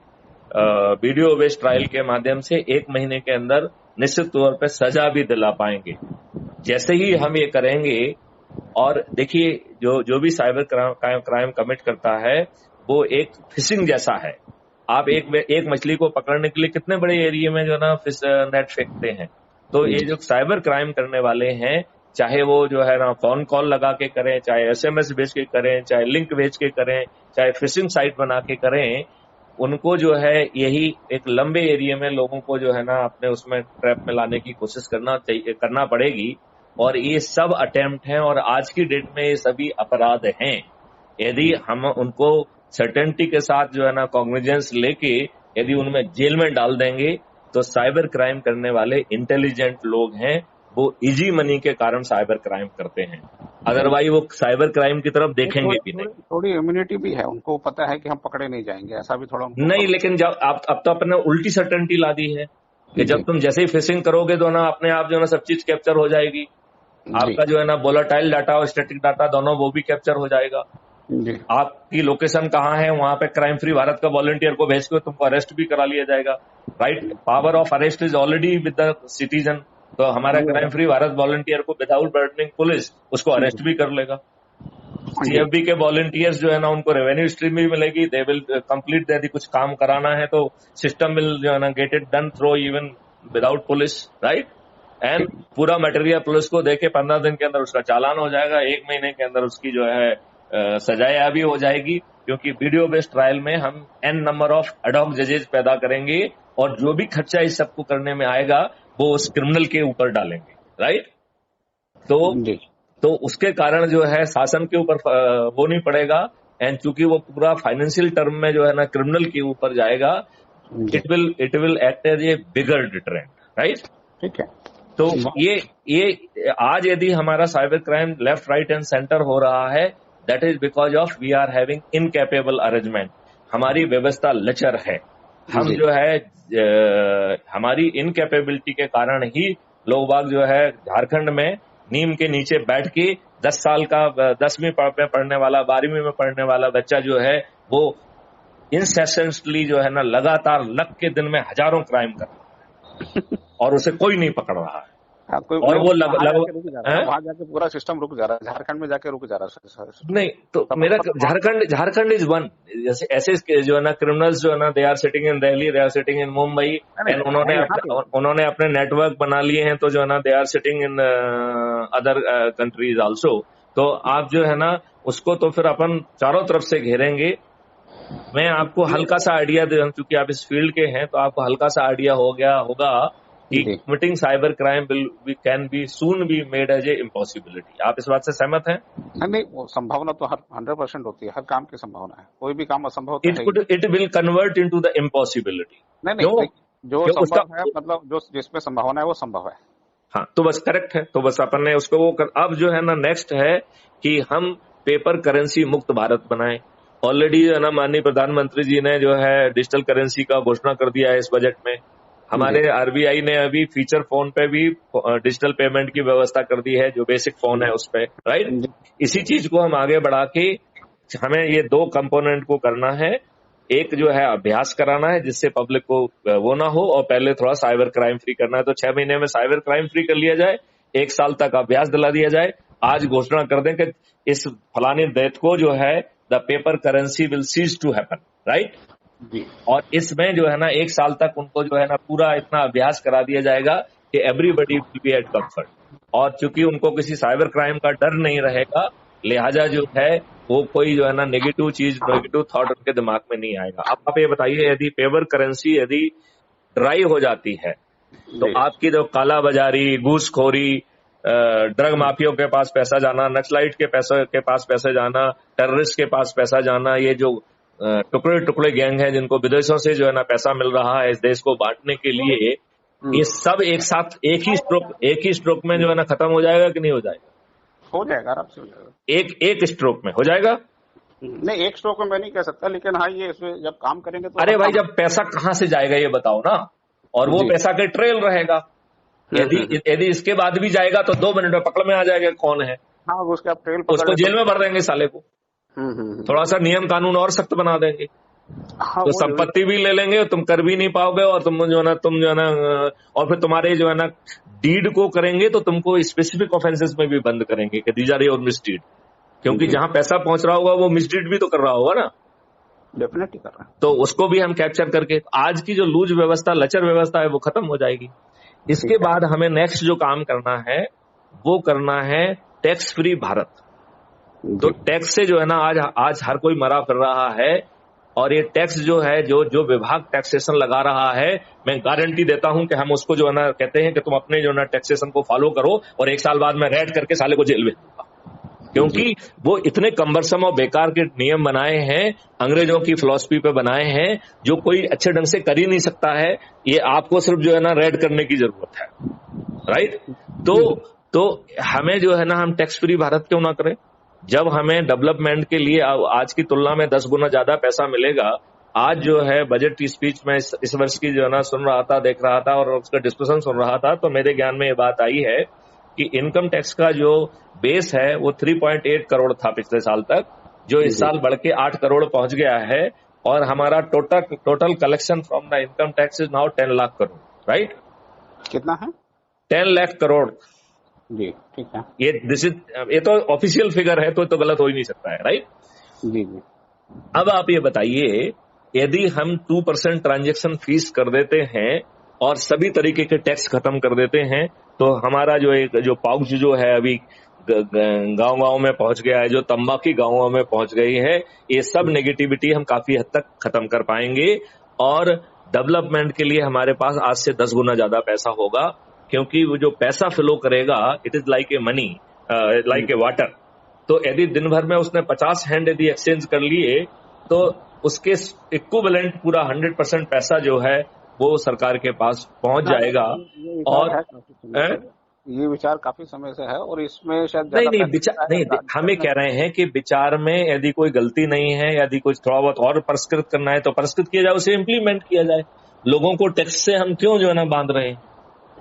वीडियो बेस्ड ट्रायल के माध्यम से 1 महीने के अंदर निश्चित तौर पे सजा भी दिला पाएंगे। जैसे ही हम ये करेंगे, और देखिए जो भी साइबर क्राइम कमिट करता है वो एक फिशिंग जैसा है। आप एक मछली को पकड़ने के लिए कितने बड़े एरिया में जो ना फिश नेट फेंकते हैं, तो ये जो साइबर क्राइम करने वाले हैं, चाहे वो जो है ना फोन कॉल लगा के करें, चाहे SMS भेज के करें, चाहे लिंक भेज के करें, चाहे फिशिंग साइट बना के करें, उनको जो है यही एक लंबे एरिया में लोगों को जो है ना अपने उसमें ट्रैप में लाने की कोशिश करना पड़ेगी। और ये सब अटेम्प्ट हैं और आज की डेट में ये सभी अपराध हैं। यदि हम उनको सर्टेनिटी के साथ जो है ना कॉग्निजेंस लेके यदि उनमें जेल में डाल देंगे तो साइबर क्राइम करने वाले इंटेलिजेंट लोग हैं, वो इजी मनी के कारण साइबर क्राइम करते हैं, अदरवाइज वो साइबर क्राइम की तरफ देखेंगे भी नहीं। थोड़ी इम्यूनिटी भी है, उनको पता है कि हम पकड़े नहीं जाएंगे, ऐसा भी थोड़ा नहीं। लेकिन जब अब तो अपने उल्टी सर्टेनिटी ला दी है कि जब तुम जैसे ही फिशिंग करोगे तो ना अपने आप जो है ना सब चीज कैप्चर हो जाएगी। आपका जो है ना वोलेटाइल डाटा और स्टैटिक डाटा दोनों वो भी कैप्चर हो जाएगा। आपकी लोकेशन कहाँ है वहां पे क्राइम फ्री भारत का वॉलंटियर को भेज के तुमको अरेस्ट भी करा लिया जाएगा, right. Power of arrest is already with the citizen. तो हमारा क्राइम फ्री भारत वॉलंटियर को विदाउट बर्डनिंग पुलिस उसको अरेस्ट भी कर लेगा। CFB के वॉलंटियर्स जो है ना उनको रेवेन्यू स्ट्रीम भी मिलेगी, दे विल कंप्लीट, यदि कुछ काम कराना है तो सिस्टम विल जो है ना get it done through even without police, right. And पूरा मटेरियल पुलिस को देके 15 दिन के अंदर उसका चालान हो जाएगा, 1 महीने के अंदर उसकी जो है सजाया भी हो जाएगी, क्योंकि वीडियो बेस्ड ट्रायल में हम n नंबर ऑफ एडॉक जजेज पैदा करेंगे और जो भी खर्चा इस सबको करने में आएगा वो उस क्रिमिनल के ऊपर डालेंगे, राइट। जी तो उसके कारण जो है शासन के ऊपर वो नहीं पड़ेगा, एंड चूंकि वो पूरा फाइनेंशियल टर्म में जो है ना क्रिमिनल के ऊपर जाएगा, जी it will act as a bigger deterrent, right. ठीक है। तो ये आज यदि हमारा cyber crime left right and centre हो रहा है, that is because of we are having incapable arrangement. हमारी व्यवस्था लचर है, हम जी जो है हमारी इनकैपेबिलिटी के कारण ही लोग बाग जो है झारखंड में नीम के नीचे बैठ के 10 साल का 10वीं में पढ़ने वाला 12वीं में पढ़ने वाला बच्चा जो है वो इंसेसेंटली जो है ना लगातार लक के दिन में हजारों क्राइम कर रहा है और उसे कोई नहीं पकड़ रहा है। और वो वहां जाके पूरा सिस्टम रुक जा रहा है, झारखंड में जाके रुक जा रहा है। नहीं तो मेरा झारखंड इज वन, जैसे ऐसे जो है ना क्रिमिनल्स जो है ना they are sitting in Delhi, they are sitting in Mumbai, and उन्होंने अपने नेटवर्क बना लिए हैं, तो जो है ना they are sitting in other countries also. तो आप जो है ना उसको तो फिर अपन चारों तरफ से घेरेंगे। मैं आपको हल्का सा आइडिया दे, क्योंकि आप इस फील्ड के हैं, तो आपको हल्का सा आइडिया हो गया होगा कि committing cyber crime can be soon be made as a impossibility. आप इस बात से सहमत हैं? नहीं, वो संभावना तो 100% होती है, हर काम की संभावना है, कोई भी काम असंभव it will convert into the impossibility. नहीं, जो संभव है, मतलब जो जिसमें संभावना है वो संभव है। हाँ, तो बस करेक्ट है, तो बस अपन ने उसको वो अब जो है ना नेक्स्ट है कि हम पेपर करेंसी मुक्त भारत बनाएं। ऑलरेडी है ना माननीय प्रधानमंत्री जी ने जो है डिजिटल करेंसी का घोषणा कर दिया है इस बजट में। हमारे आरबीआई ने अभी फीचर फोन पे भी डिजिटल पेमेंट की व्यवस्था कर दी है, जो बेसिक फोन है उस पे, राइट। इसी चीज को हम आगे बढ़ा के हमें ये 2 कंपोनेंट को करना है। एक जो है अभ्यास कराना है जिससे पब्लिक को वो ना हो, और पहले थोड़ा साइबर क्राइम फ्री करना है। तो 6 महीने में साइबर क्राइम फ्री कर लिया जाए, 1 साल तक अभ्यास दिला दिया जाए। आज घोषणा कर दें कि इस फलानी डेट को जो है the paper currency will cease to happen, right. और इसमें जो है ना 1 साल तक उनको जो है ना पूरा इतना अभ्यास करा दिया जाएगा कि everybody will be at comfort. और चूंकि उनको किसी साइबर क्राइम का डर नहीं रहेगा, लिहाजा जो है वो कोई जो है ना नेगेटिव थॉट उनके दिमाग में नहीं आएगा। अब आप ये बताइए, यदि पेपर करेंसी यदि ड्राई हो जाती है तो आपकी जो काला बाजारी, घूसखोरी, ड्रग माफियों के पास पैसा जाना, नक्सलाइट के पास पैसा जाना, टेररिस्ट के पास पैसा जाना, ये जो टुकड़े टुकड़े गैंग है जिनको विदेशों से जो है ना पैसा मिल रहा है इस देश को बांटने के लिए, ये सब एक साथ एक ही स्ट्रोक में जो है ना खत्म हो जाएगा कि नहीं हो जाएगा? हो जाएगा, आराम से हो जाएगा। एक स्ट्रोक में हो जाएगा? नहीं, एक स्ट्रोक में मैं नहीं कह सकता, लेकिन हाँ ये इसमें जब काम करेंगे तो। अरे भाई, जब पैसा कहाँ से जाएगा ये बताओ ना, और वो पैसा के ट्रेल रहेगा। यदि इसके बाद भी जाएगा तो 2 मिनट में पकड़ में आ जाएगा कौन है। हाँ, उसके आप ट्रेल उसको जेल में भर देंगे साले को। थोड़ा सा नियम कानून और सख्त बना देंगे। हाँ, तो संपत्ति भी ले लेंगे, तुम कर भी नहीं पाओगे, और तुम जो है ना और फिर तुम्हारे जो है ना डीड को करेंगे तो तुमको स्पेसिफिक ऑफेंसेस में भी बंद करेंगे कि दीज आर योर मिसडीड, क्योंकि जहां पैसा पहुंच रहा होगा वो मिसडीड भी तो कर रहा होगा ना, डेफिनेटली कर रहा है। तो उसको भी हम कैप्चर करके आज की जो लूज व्यवस्था, लचर व्यवस्था है, वो खत्म हो जाएगी। इसके बाद हमें नेक्स्ट जो काम करना है वो करना है टैक्स फ्री भारत। तो टैक्स से जो है ना आज हर कोई मरा फिर रहा है, और ये टैक्स जो है जो विभाग टैक्सेशन लगा रहा है, मैं गारंटी देता हूं कि हम उसको जो है ना कहते हैं कि तुम अपने जो है ना टैक्सेशन को फॉलो करो, और 1 साल बाद मैं रेड करके साले को जेल भेज दूंगा, क्योंकि वो इतने कम्बरसम और बेकार के नियम बनाए हैं, अंग्रेजों की फिलॉसफी पे बनाए हैं, जो कोई अच्छे ढंग से कर ही नहीं सकता है। ये आपको सिर्फ जो है ना रेड करने की जरूरत है, राइट। तो हमें जो है ना हम टैक्स फ्री भारत क्यों ना करें, जब हमें डेवलपमेंट के लिए आज की तुलना में 10 गुना ज्यादा पैसा मिलेगा। आज जो है बजट की स्पीच में इस वर्ष की जो है ना सुन रहा था, देख रहा था और उसका डिस्कशन सुन रहा था, तो मेरे ज्ञान में ये बात आई है कि इनकम टैक्स का जो बेस है वो 3.8 करोड़ था पिछले साल तक, जो इस साल बढ़ के 8 करोड़ पहुंच गया है, और हमारा total collection from the income tax is now 10 lakh crore, right. कितना है? 10 लाख करोड़ जी, ठीक है। ये तो ऑफिशियल फिगर है, तो गलत हो ही नहीं सकता है, राइट। जी। अब आप ये बताइए, यदि हम 2% ट्रांजैक्शन फीस कर देते हैं और सभी तरीके के टैक्स खत्म कर देते हैं, तो हमारा जो पाउच जो है अभी गांव में पहुंच गया है, जो तंबाकू गांवों में पहुंच गई है, ये सब नेगेटिविटी हम काफी हद तक खत्म कर पाएंगे, और डेवलपमेंट के लिए हमारे पास आज से 10 गुना ज्यादा पैसा होगा। क्योंकि वो जो पैसा फ्लो करेगा it is like a money, like a water. तो यदि दिन भर में उसने 50 हैंड यदि एक्सचेंज कर लिए तो उसके इक्विवेलेंट पूरा 100% पैसा जो है वो सरकार के पास पहुंच जाएगा। और ये विचार काफी समय से है और इसमें शायद नहीं विचार नहीं, हम ये कह रहे हैं कि विचार में यदि कोई गलती नहीं है, यदि कोई थोड़ा बहुत और परिष्कृत करना है तो परिष्कृत किया जाए, उसे इम्प्लीमेंट किया जाए। लोगों को टैक्स से हम क्यों जो है ना बांध रहे हैं?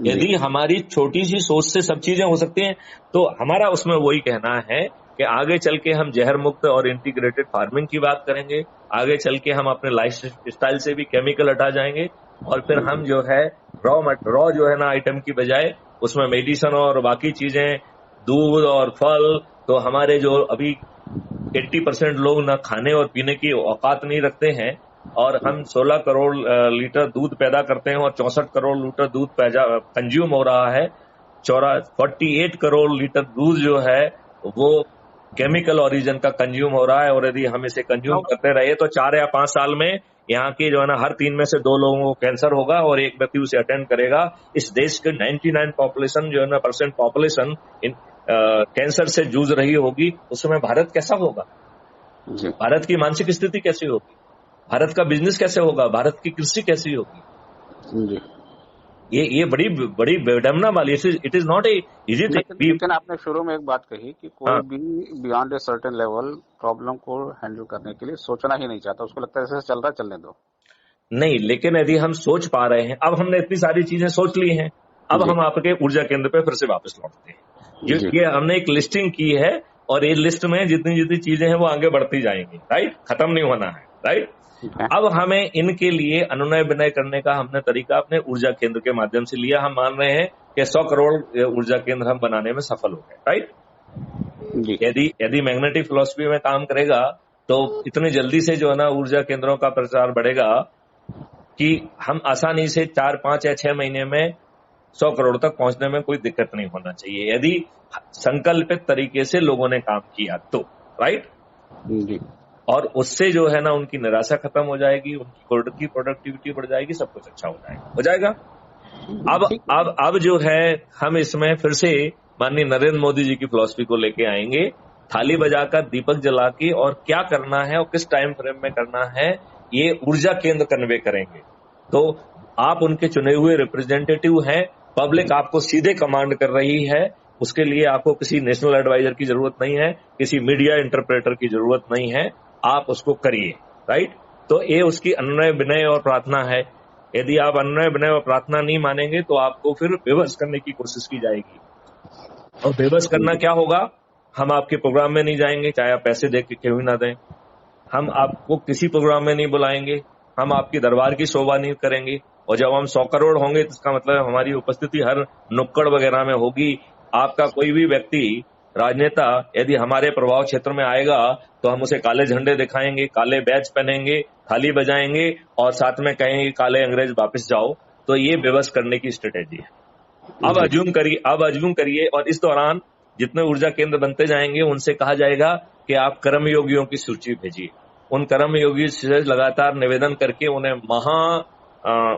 यदि हमारी छोटी सी सोच से सब चीजें हो सकती हैं तो हमारा उसमें वही कहना है कि आगे चल के हम जहर मुक्त और इंटीग्रेटेड फार्मिंग की बात करेंगे, आगे चल के हम अपने लाइफ स्टाइल से भी केमिकल हटा जाएंगे और फिर हम जो है रॉ जो है ना आइटम की बजाय उसमें मेडिसिन और बाकी चीजें, दूध और फल, तो हमारे जो अभी 80% लोग ना खाने और पीने की औकात नहीं रखते हैं और हम 16 करोड़ लीटर दूध पैदा करते हैं और 64 करोड़ लीटर दूध कंज्यूम हो रहा है। 48 करोड़ लीटर दूध जो है वो केमिकल ओरिजिन का कंज्यूम हो रहा है और यदि हम इसे कंज्यूम करते रहे तो 4 या 5 साल में यहाँ की जो है ना हर 3 में से 2 लोगों को कैंसर होगा और एक व्यक्ति उसे अटेंड करेगा। इस देश के 99 पॉपुलेशन जो है ना % पॉपुलेशन इन कैंसर से जूझ रही होगी, उसमें भारत कैसा होगा? भारत की मानसिक स्थिति कैसी होगी? भारत का बिजनेस कैसे होगा? भारत की कृषि कैसी होगी? ये बड़ी बेडमना वाली, it is not a easy thing. लेकिन आपने शुरू में एक बात कही कि कोई भी beyond a certain level problem को हैंडल करने के लिए सोचना ही नहीं चाहता, उसको लगता है जैसे चल रहा है चलने दो। नहीं, लेकिन यदि हम सोच पा रहे हैं, अब हमने इतनी सारी चीजें सोच ली हैं, अब हम आपके ऊर्जा केंद्र पे फिर से वापस लौटते हैं। ये हमने एक लिस्टिंग की है और ये लिस्ट में जितनी जितनी चीजें हैं वो आगे बढ़ती जाएंगी, राइट? खत्म नहीं होना है, राइट? अब हमें इनके लिए अनुनय विनय करने का हमने तरीका अपने ऊर्जा केंद्र के माध्यम से लिया। हम मान रहे हैं कि 100 करोड़ ऊर्जा केंद्र हम बनाने में सफल हो गए, राइट? यदि मैग्नेटिक फिलॉसफी में काम करेगा तो इतनी जल्दी से जो है ना ऊर्जा केंद्रों का प्रचार बढ़ेगा कि हम आसानी से 4, 5 या 6 महीने में 100 करोड़ तक पहुंचने में कोई दिक्कत नहीं होना चाहिए, यदि संकल्पित तरीके से लोगों ने काम किया तो, राइट? और उससे जो है ना उनकी निराशा खत्म हो जाएगी, उनकी प्रोडक्टिविटी बढ़ जाएगी, सब कुछ अच्छा हो जाएगा। अब जो है हम इसमें फिर से माननीय नरेंद्र मोदी जी की फिलॉसफी को लेके आएंगे, थाली बजाकर दीपक जला के, और क्या करना है और किस टाइम फ्रेम में करना है ये ऊर्जा केंद्र कन्वे करेंगे। तो आप उनके चुने हुए रिप्रेजेंटेटिव हैं, पब्लिक आपको सीधे कमांड कर रही है, उसके लिए आपको किसी नेशनल एडवाइजर की जरूरत नहीं है, किसी मीडिया इंटरप्रेटर की जरूरत नहीं है, आप उसको करिए, राइट? तो ये उसकी अनुनय विनय और प्रार्थना है। यदि आप अनुनय विनय और प्रार्थना नहीं मानेंगे तो आपको फिर बेबस करने की कोशिश की जाएगी। और बेबस करना क्या होगा? हम आपके प्रोग्राम में नहीं जाएंगे, चाहे आप पैसे दे के क्यों ना दें। हम आपको किसी प्रोग्राम में नहीं बुलाएंगे, हम आपकी दरबार की शोभा नहीं करेंगे। और जब हम 100 करोड़ होंगे तो इसका मतलब हमारी उपस्थिति हर नुक्कड़ वगैरह में होगी। आपका कोई भी व्यक्ति, राजनेता यदि हमारे प्रभाव क्षेत्र में आएगा तो हम उसे काले झंडे दिखाएंगे, काले बैज पहनेंगे, थाली बजाएंगे और साथ में कहेंगे काले अंग्रेज वापस जाओ। तो ये बेबस करने की स्ट्रेटेजी है। अब अज्यूम करिए और इस दौरान जितने ऊर्जा केंद्र बनते जाएंगे उनसे कहा जाएगा कि आप कर्मयोगियों की सूची भेजिए। उन कर्मयोगी से लगातार निवेदन करके उन्हें महा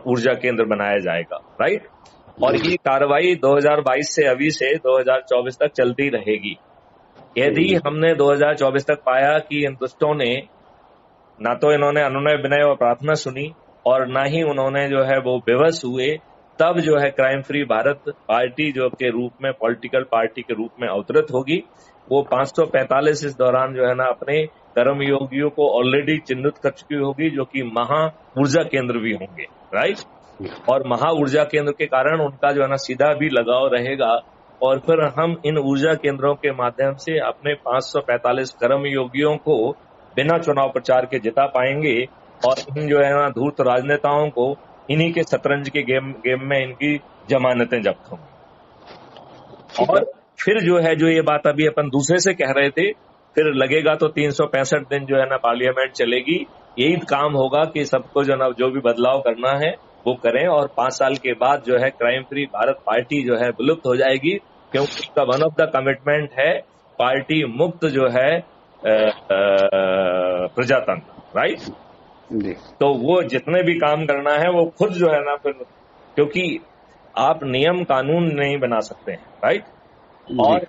ऊर्जा केंद्र बनाया जाएगा, राइट? और ये कार्रवाई 2022 से अभी से 2024 तक चलती रहेगी। यदि हमने 2024 तक पाया कि इन दुष्टों ने ना तो इन्होंने अनुनय विनय और प्रार्थना सुनी और ना ही उन्होंने जो है वो बेबस हुए, तब जो है क्राइम फ्री भारत पार्टी जो के रूप में पॉलिटिकल पार्टी के रूप में अवतरित होगी। वो 545 इस दौरान जो है ना अपने कर्मयोगियों को ऑलरेडी चिन्हित कर चुकी होगी, जो कि महा ऊर्जा केंद्र भी होंगे, राइट? और महा ऊर्जा केंद्र के कारण उनका जो है ना सीधा भी लगाव रहेगा। और फिर हम इन ऊर्जा केंद्रों के माध्यम से अपने 545 कर्मयोगियों को बिना चुनाव प्रचार के जिता पाएंगे और इन जो है ना धूर्त राजनेताओं को इन्हीं के शतरंज के गेम में इनकी जमानतें जब्त होंगी। और फिर जो है जो ये बात अभी अपन दूसरे से कह रहे थे, फिर लगेगा तो 365 दिन जो है ना पार्लियामेंट चलेगी। यही काम होगा कि सबको जो ना जो भी बदलाव करना है वो करें और 5 साल के बाद जो है क्राइम फ्री भारत पार्टी जो है विलुप्त हो जाएगी, क्योंकि उसका वन ऑफ द कमिटमेंट है पार्टी मुक्त जो है प्रजातंत्र, राइट? तो वो जितने भी काम करना है वो खुद जो है ना फिर, क्योंकि आप नियम कानून नहीं बना सकते हैं, राइट। और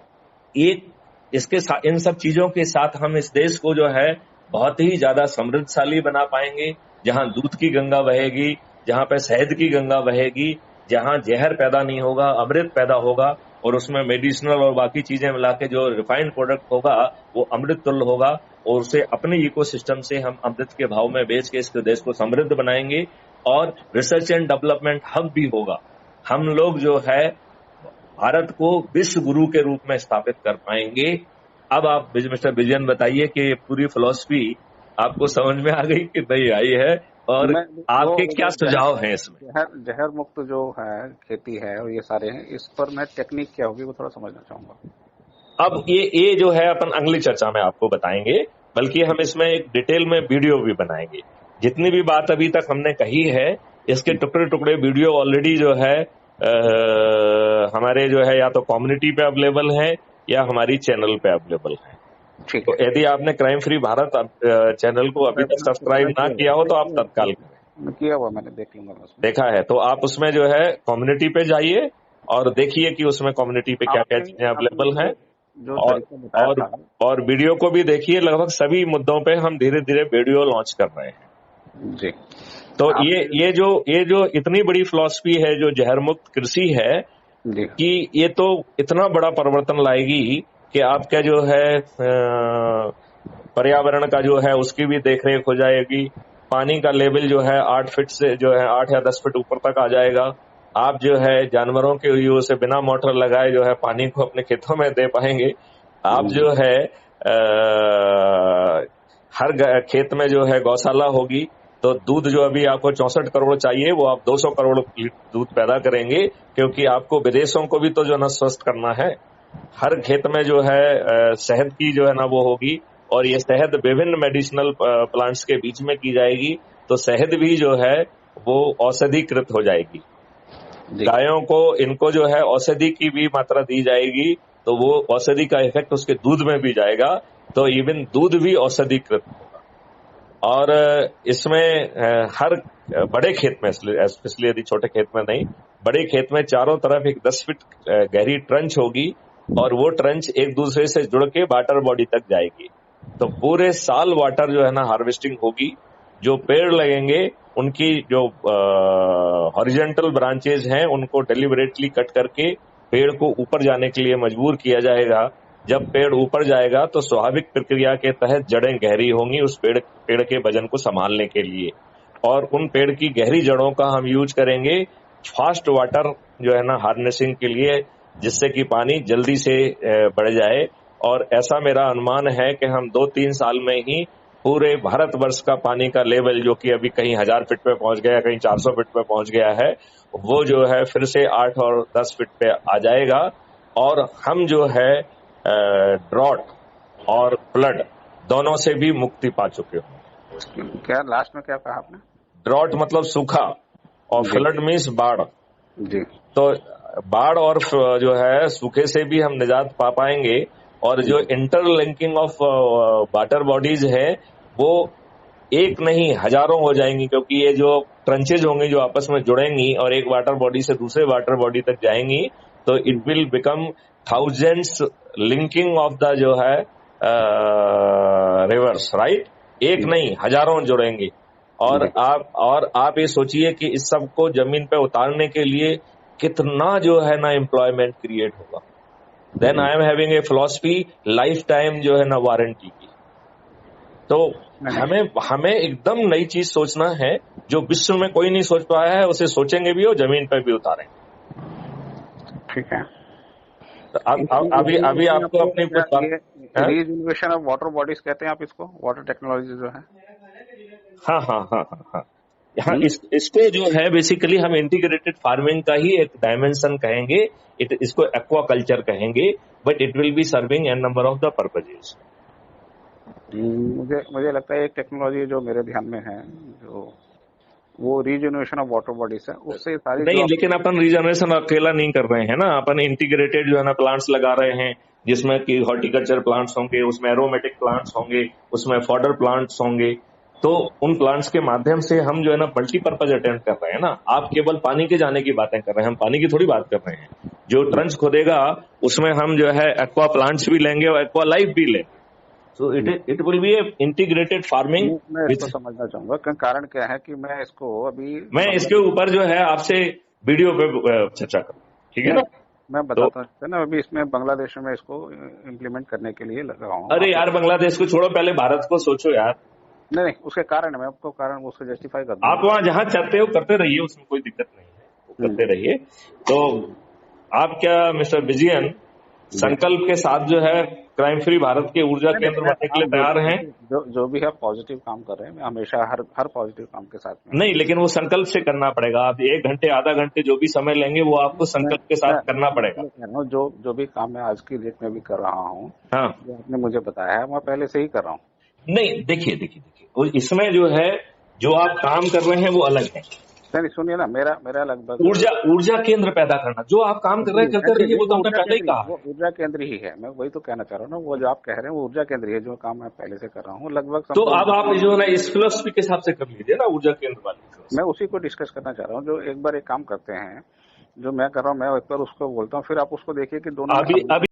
एक इसके साथ, इन सब चीजों के साथ हम इस देश को जो है बहुत ही ज्यादा समृद्धशाली बना पाएंगे, जहां दूध की गंगा बहेगी, जहां पे शहद की गंगा बहेगी, जहां जहर पैदा नहीं होगा, अमृत पैदा होगा, और उसमें मेडिसिनल और बाकी चीजें मिला के जो रिफाइंड प्रोडक्ट होगा वो अमृत तुल्य होगा, और उसे अपने इकोसिस्टम से हम अमृत के भाव में बेच के इस देश को समृद्ध बनाएंगे। और रिसर्च एंड डेवलपमेंट हब भी होगा। हम लोग जो है भारत को विश्व गुरु के रूप में स्थापित कर पाएंगे। अब आप मिस्टर विजयन बताइए कि पूरी फिलॉसफी आपको समझ में आ गई कि नहीं आई है, और आपके क्या सुझाव हैं इसमें? जहर मुक्त जो है खेती है और ये सारे हैं, इस पर मैं टेक्निक क्या होगी वो थोड़ा समझना चाहूंगा। अब ये जो है अपन अगली चर्चा में आपको बताएंगे, बल्कि हम इसमें एक डिटेल में वीडियो भी बनाएंगे। जितनी भी बात अभी तक हमने कही है, इसके टुकड़े टुकड़े वीडियो ऑलरेडी जो है हमारे जो है या तो कम्युनिटी पे अवेलेबल है या हमारी चैनल पे अवेलेबल है। तो यदि आपने क्राइम फ्री भारत चैनल को अभी तक सब्सक्राइब ना किया हो तो आप तत्काल करें। किया हुआ मैंने, देख लूंगा। देखा है तो आप उसमें जो है कम्युनिटी पे जाइए और देखिए कि उसमें कम्युनिटी पे क्या क्या चीजें अवेलेबल हैं, और वीडियो को भी देखिए। लगभग सभी मुद्दों पे हम धीरे धीरे वीडियो लॉन्च कर रहे हैं जी। तो ये जो इतनी बड़ी फिलॉसफी है जो जहर मुक्त कृषि है कि ये तो इतना बड़ा परिवर्तन लाएगी कि आपका जो है पर्यावरण का जो है उसकी भी देखरेख हो जाएगी। पानी का लेवल जो है 8 फीट से जो है 8 या 10 फीट ऊपर तक आ जाएगा। आप जो है जानवरों के यूज से बिना मोटर लगाए जो है पानी को अपने खेतों में दे पाएंगे। आप जो है हर खेत में जो है गौशाला होगी, तो दूध जो अभी आपको 64 करोड़ चाहिए वो आप 200 करोड़ दूध पैदा करेंगे, क्योंकि आपको विदेशों को भी तो जो है स्वस्थ करना है। हर खेत में जो है शहद की जो है ना वो होगी, और ये शहद विभिन्न मेडिसिनल प्लांट्स के बीच में की जाएगी, तो शहद भी जो है वो औषधिकृत हो जाएगी। गायों को इनको जो है औषधि की भी मात्रा दी जाएगी, तो वो औषधि का इफेक्ट उसके दूध में भी जाएगा, तो इवन दूध भी औषधिकृत होगा। और इसमें हर बड़े खेत में, स्पेशली यदि छोटे खेत में नहीं, बड़े खेत में चारों तरफ एक 10 फीट गहरी ट्रंच होगी, और वो ट्रंच एक दूसरे से जुड़ के वाटर बॉडी तक जाएगी। तो पूरे साल वाटर जो है ना हार्वेस्टिंग होगी। जो पेड़ लगेंगे उनकी जो हॉरिजॉन्टल ब्रांचेज हैं उनको डेलिबरेटली कट करके पेड़ को ऊपर जाने के लिए मजबूर किया जाएगा। जब पेड़ ऊपर जाएगा तो स्वाभाविक प्रक्रिया के तहत जड़ें गहरी होंगी उस पेड़ के वजन को संभालने के लिए, और उन पेड़ की गहरी जड़ों का हम यूज करेंगे फास्ट वाटर जो है ना हार्नेसिंग के लिए, जिससे कि पानी जल्दी से बढ़ जाए। और ऐसा मेरा अनुमान है कि हम 2-3 साल में ही पूरे भारतवर्ष का पानी का लेवल, जो कि अभी कहीं 1000 फीट पे पहुंच गया, कहीं 400 फीट पे पहुंच गया है, वो जो है फिर से 8 और 10 फीट पे आ जाएगा। और हम जो है ड्रॉट और फ्लड दोनों से भी मुक्ति पा चुके हो। क्या लास्ट में क्या कहा आपने? ड्रॉट मतलब सूखा, और फ्लड मीन्स बाढ़ जी। तो बाढ़ और जो है सूखे से भी हम निजात पा पाएंगे। और जो इंटरलिंकिंग ऑफ वाटर बॉडीज है वो एक नहीं हजारों हो जाएंगी, क्योंकि ये जो ट्रंचेज होंगी जो आपस में जुड़ेंगी और एक वाटर बॉडी से दूसरे वाटर बॉडी तक जाएंगी, तो it will become thousands linking of the जो है रिवर्स, राइट। एक नहीं हजारों जुड़ेंगे। और आप ये सोचिए कि इस सब को जमीन पे उतारने के लिए कितना जो है ना एम्प्लॉयमेंट क्रिएट होगा। Then I am having a philosophy lifetime जो है ना वारंटी की। तो हमें एकदम नई चीज सोचना है जो विश्व में कोई नहीं सोच पाया है, उसे सोचेंगे भी और जमीन पर भी उतारेंगे। ठीक है। तो अभी आपको अपनी रीजनरेशन ऑफ वाटर बॉडीज कहते हैं आप इसको, वाटर टेक्नोलॉजी जो है। हाँ। यहाँ इसको जो है बेसिकली हम इंटीग्रेटेड फार्मिंग का ही एक डायमेंशन कहेंगे। इसको एक्वाकल्चर कहेंगे, but it will be serving an number of the purposes. मुझे लगता है एक टेक्नोलॉजी जो मेरे ध्यान में है, जो वो रीजनरेशन ऑफ वाटर बॉडीज है, उससे सारी नहीं, लेकिन अपन रीजनरेशन अकेला नहीं कर रहे हैं ना, अपन इंटीग्रेटेड जो है ना प्लांट्स लगा रहे हैं, जिसमें कि हॉर्टिकल्चर प्लांट्स होंगे, उसमें एरोमेटिक प्लांट्स होंगे, उसमें फॉडर प्लांट्स होंगे, तो उन प्लांट्स के माध्यम से हम जो है ना मल्टीपर्पज अटेंड कर रहे हैं ना। आप केवल पानी के जाने की बातें कर रहे हैं, हम पानी की थोड़ी बात कर रहे हैं। जो ट्रंच खोदेगा उसमें हम जो है एक्वा प्लांट्स भी लेंगे और एक्वा लाइफ भी लेंगे। So it will B A integrated farming. मैं इसको समझना चाहूंगा कि कारण क्या है कि मैं इसको अभी मैं इसके ऊपर जो है आपसे वीडियो पे चर्चा करूँ, ठीक है ना। मैं बताता हूँ ना, अभी इसमें बांग्लादेश में इसको इम्प्लीमेंट करने के लिए लगा हूँ। अरे यार बांग्लादेश को छोड़ो, पहले भारत को सोचो यार। नहीं, उसके कारण मैं आपको कारण उसको जस्टिफाई कर दूं। आप वहां जहां चाहते हो करते रहिए, उसमें कोई दिक्कत नहीं है, करते रहिए। तो आप क्या मिस्टर विजयन संकल्प के साथ जो है क्राइम फ्री भारत के ऊर्जा केंद्र बनने के लिए तैयार हैं? जो भी है पॉजिटिव काम कर रहे हैं, मैं हमेशा हर पॉजिटिव काम के साथ में। नहीं, लेकिन वो संकल्प से करना पड़ेगा। आप 1 घंटे आधा घंटे जो भी समय लेंगे वो आपको संकल्प के साथ करना पड़ेगा। जो भी काम मैं आज की डेट में भी कर रहा हूँ, हाँ, जो आपने मुझे बताया है मैं पहले से ही कर रहा हूँ। नहीं देखिए इसमें जो है जो आप काम कर रहे हैं वो अलग है। नहीं सुनिए ना, मेरा लगभग ऊर्जा केंद्र पैदा करना, जो आप काम कर रहे हैं करते रहिए, वो तो हमने पहले ही कहा। वो ऊर्जा केंद्र ही है, मैं वही तो कहना चाह रहा हूँ ना। वो जो आप कह रहे हैं वो ऊर्जा केंद्र ही है, जो काम मैं पहले से कर रहा हूँ लगभग। तो अब आप जो है ना इस फिलोसफी के हिसाब से कर लीजिए ना ऊर्जा केंद्र वाली। मैं उसी को डिस्कस करना चाह रहा हूँ। जो एक बार एक काम करते हैं, जो मैं कर रहा हूँ, मैं एक बार उसको बोलता हूँ, फिर आप उसको देखिए कि दोनों अभी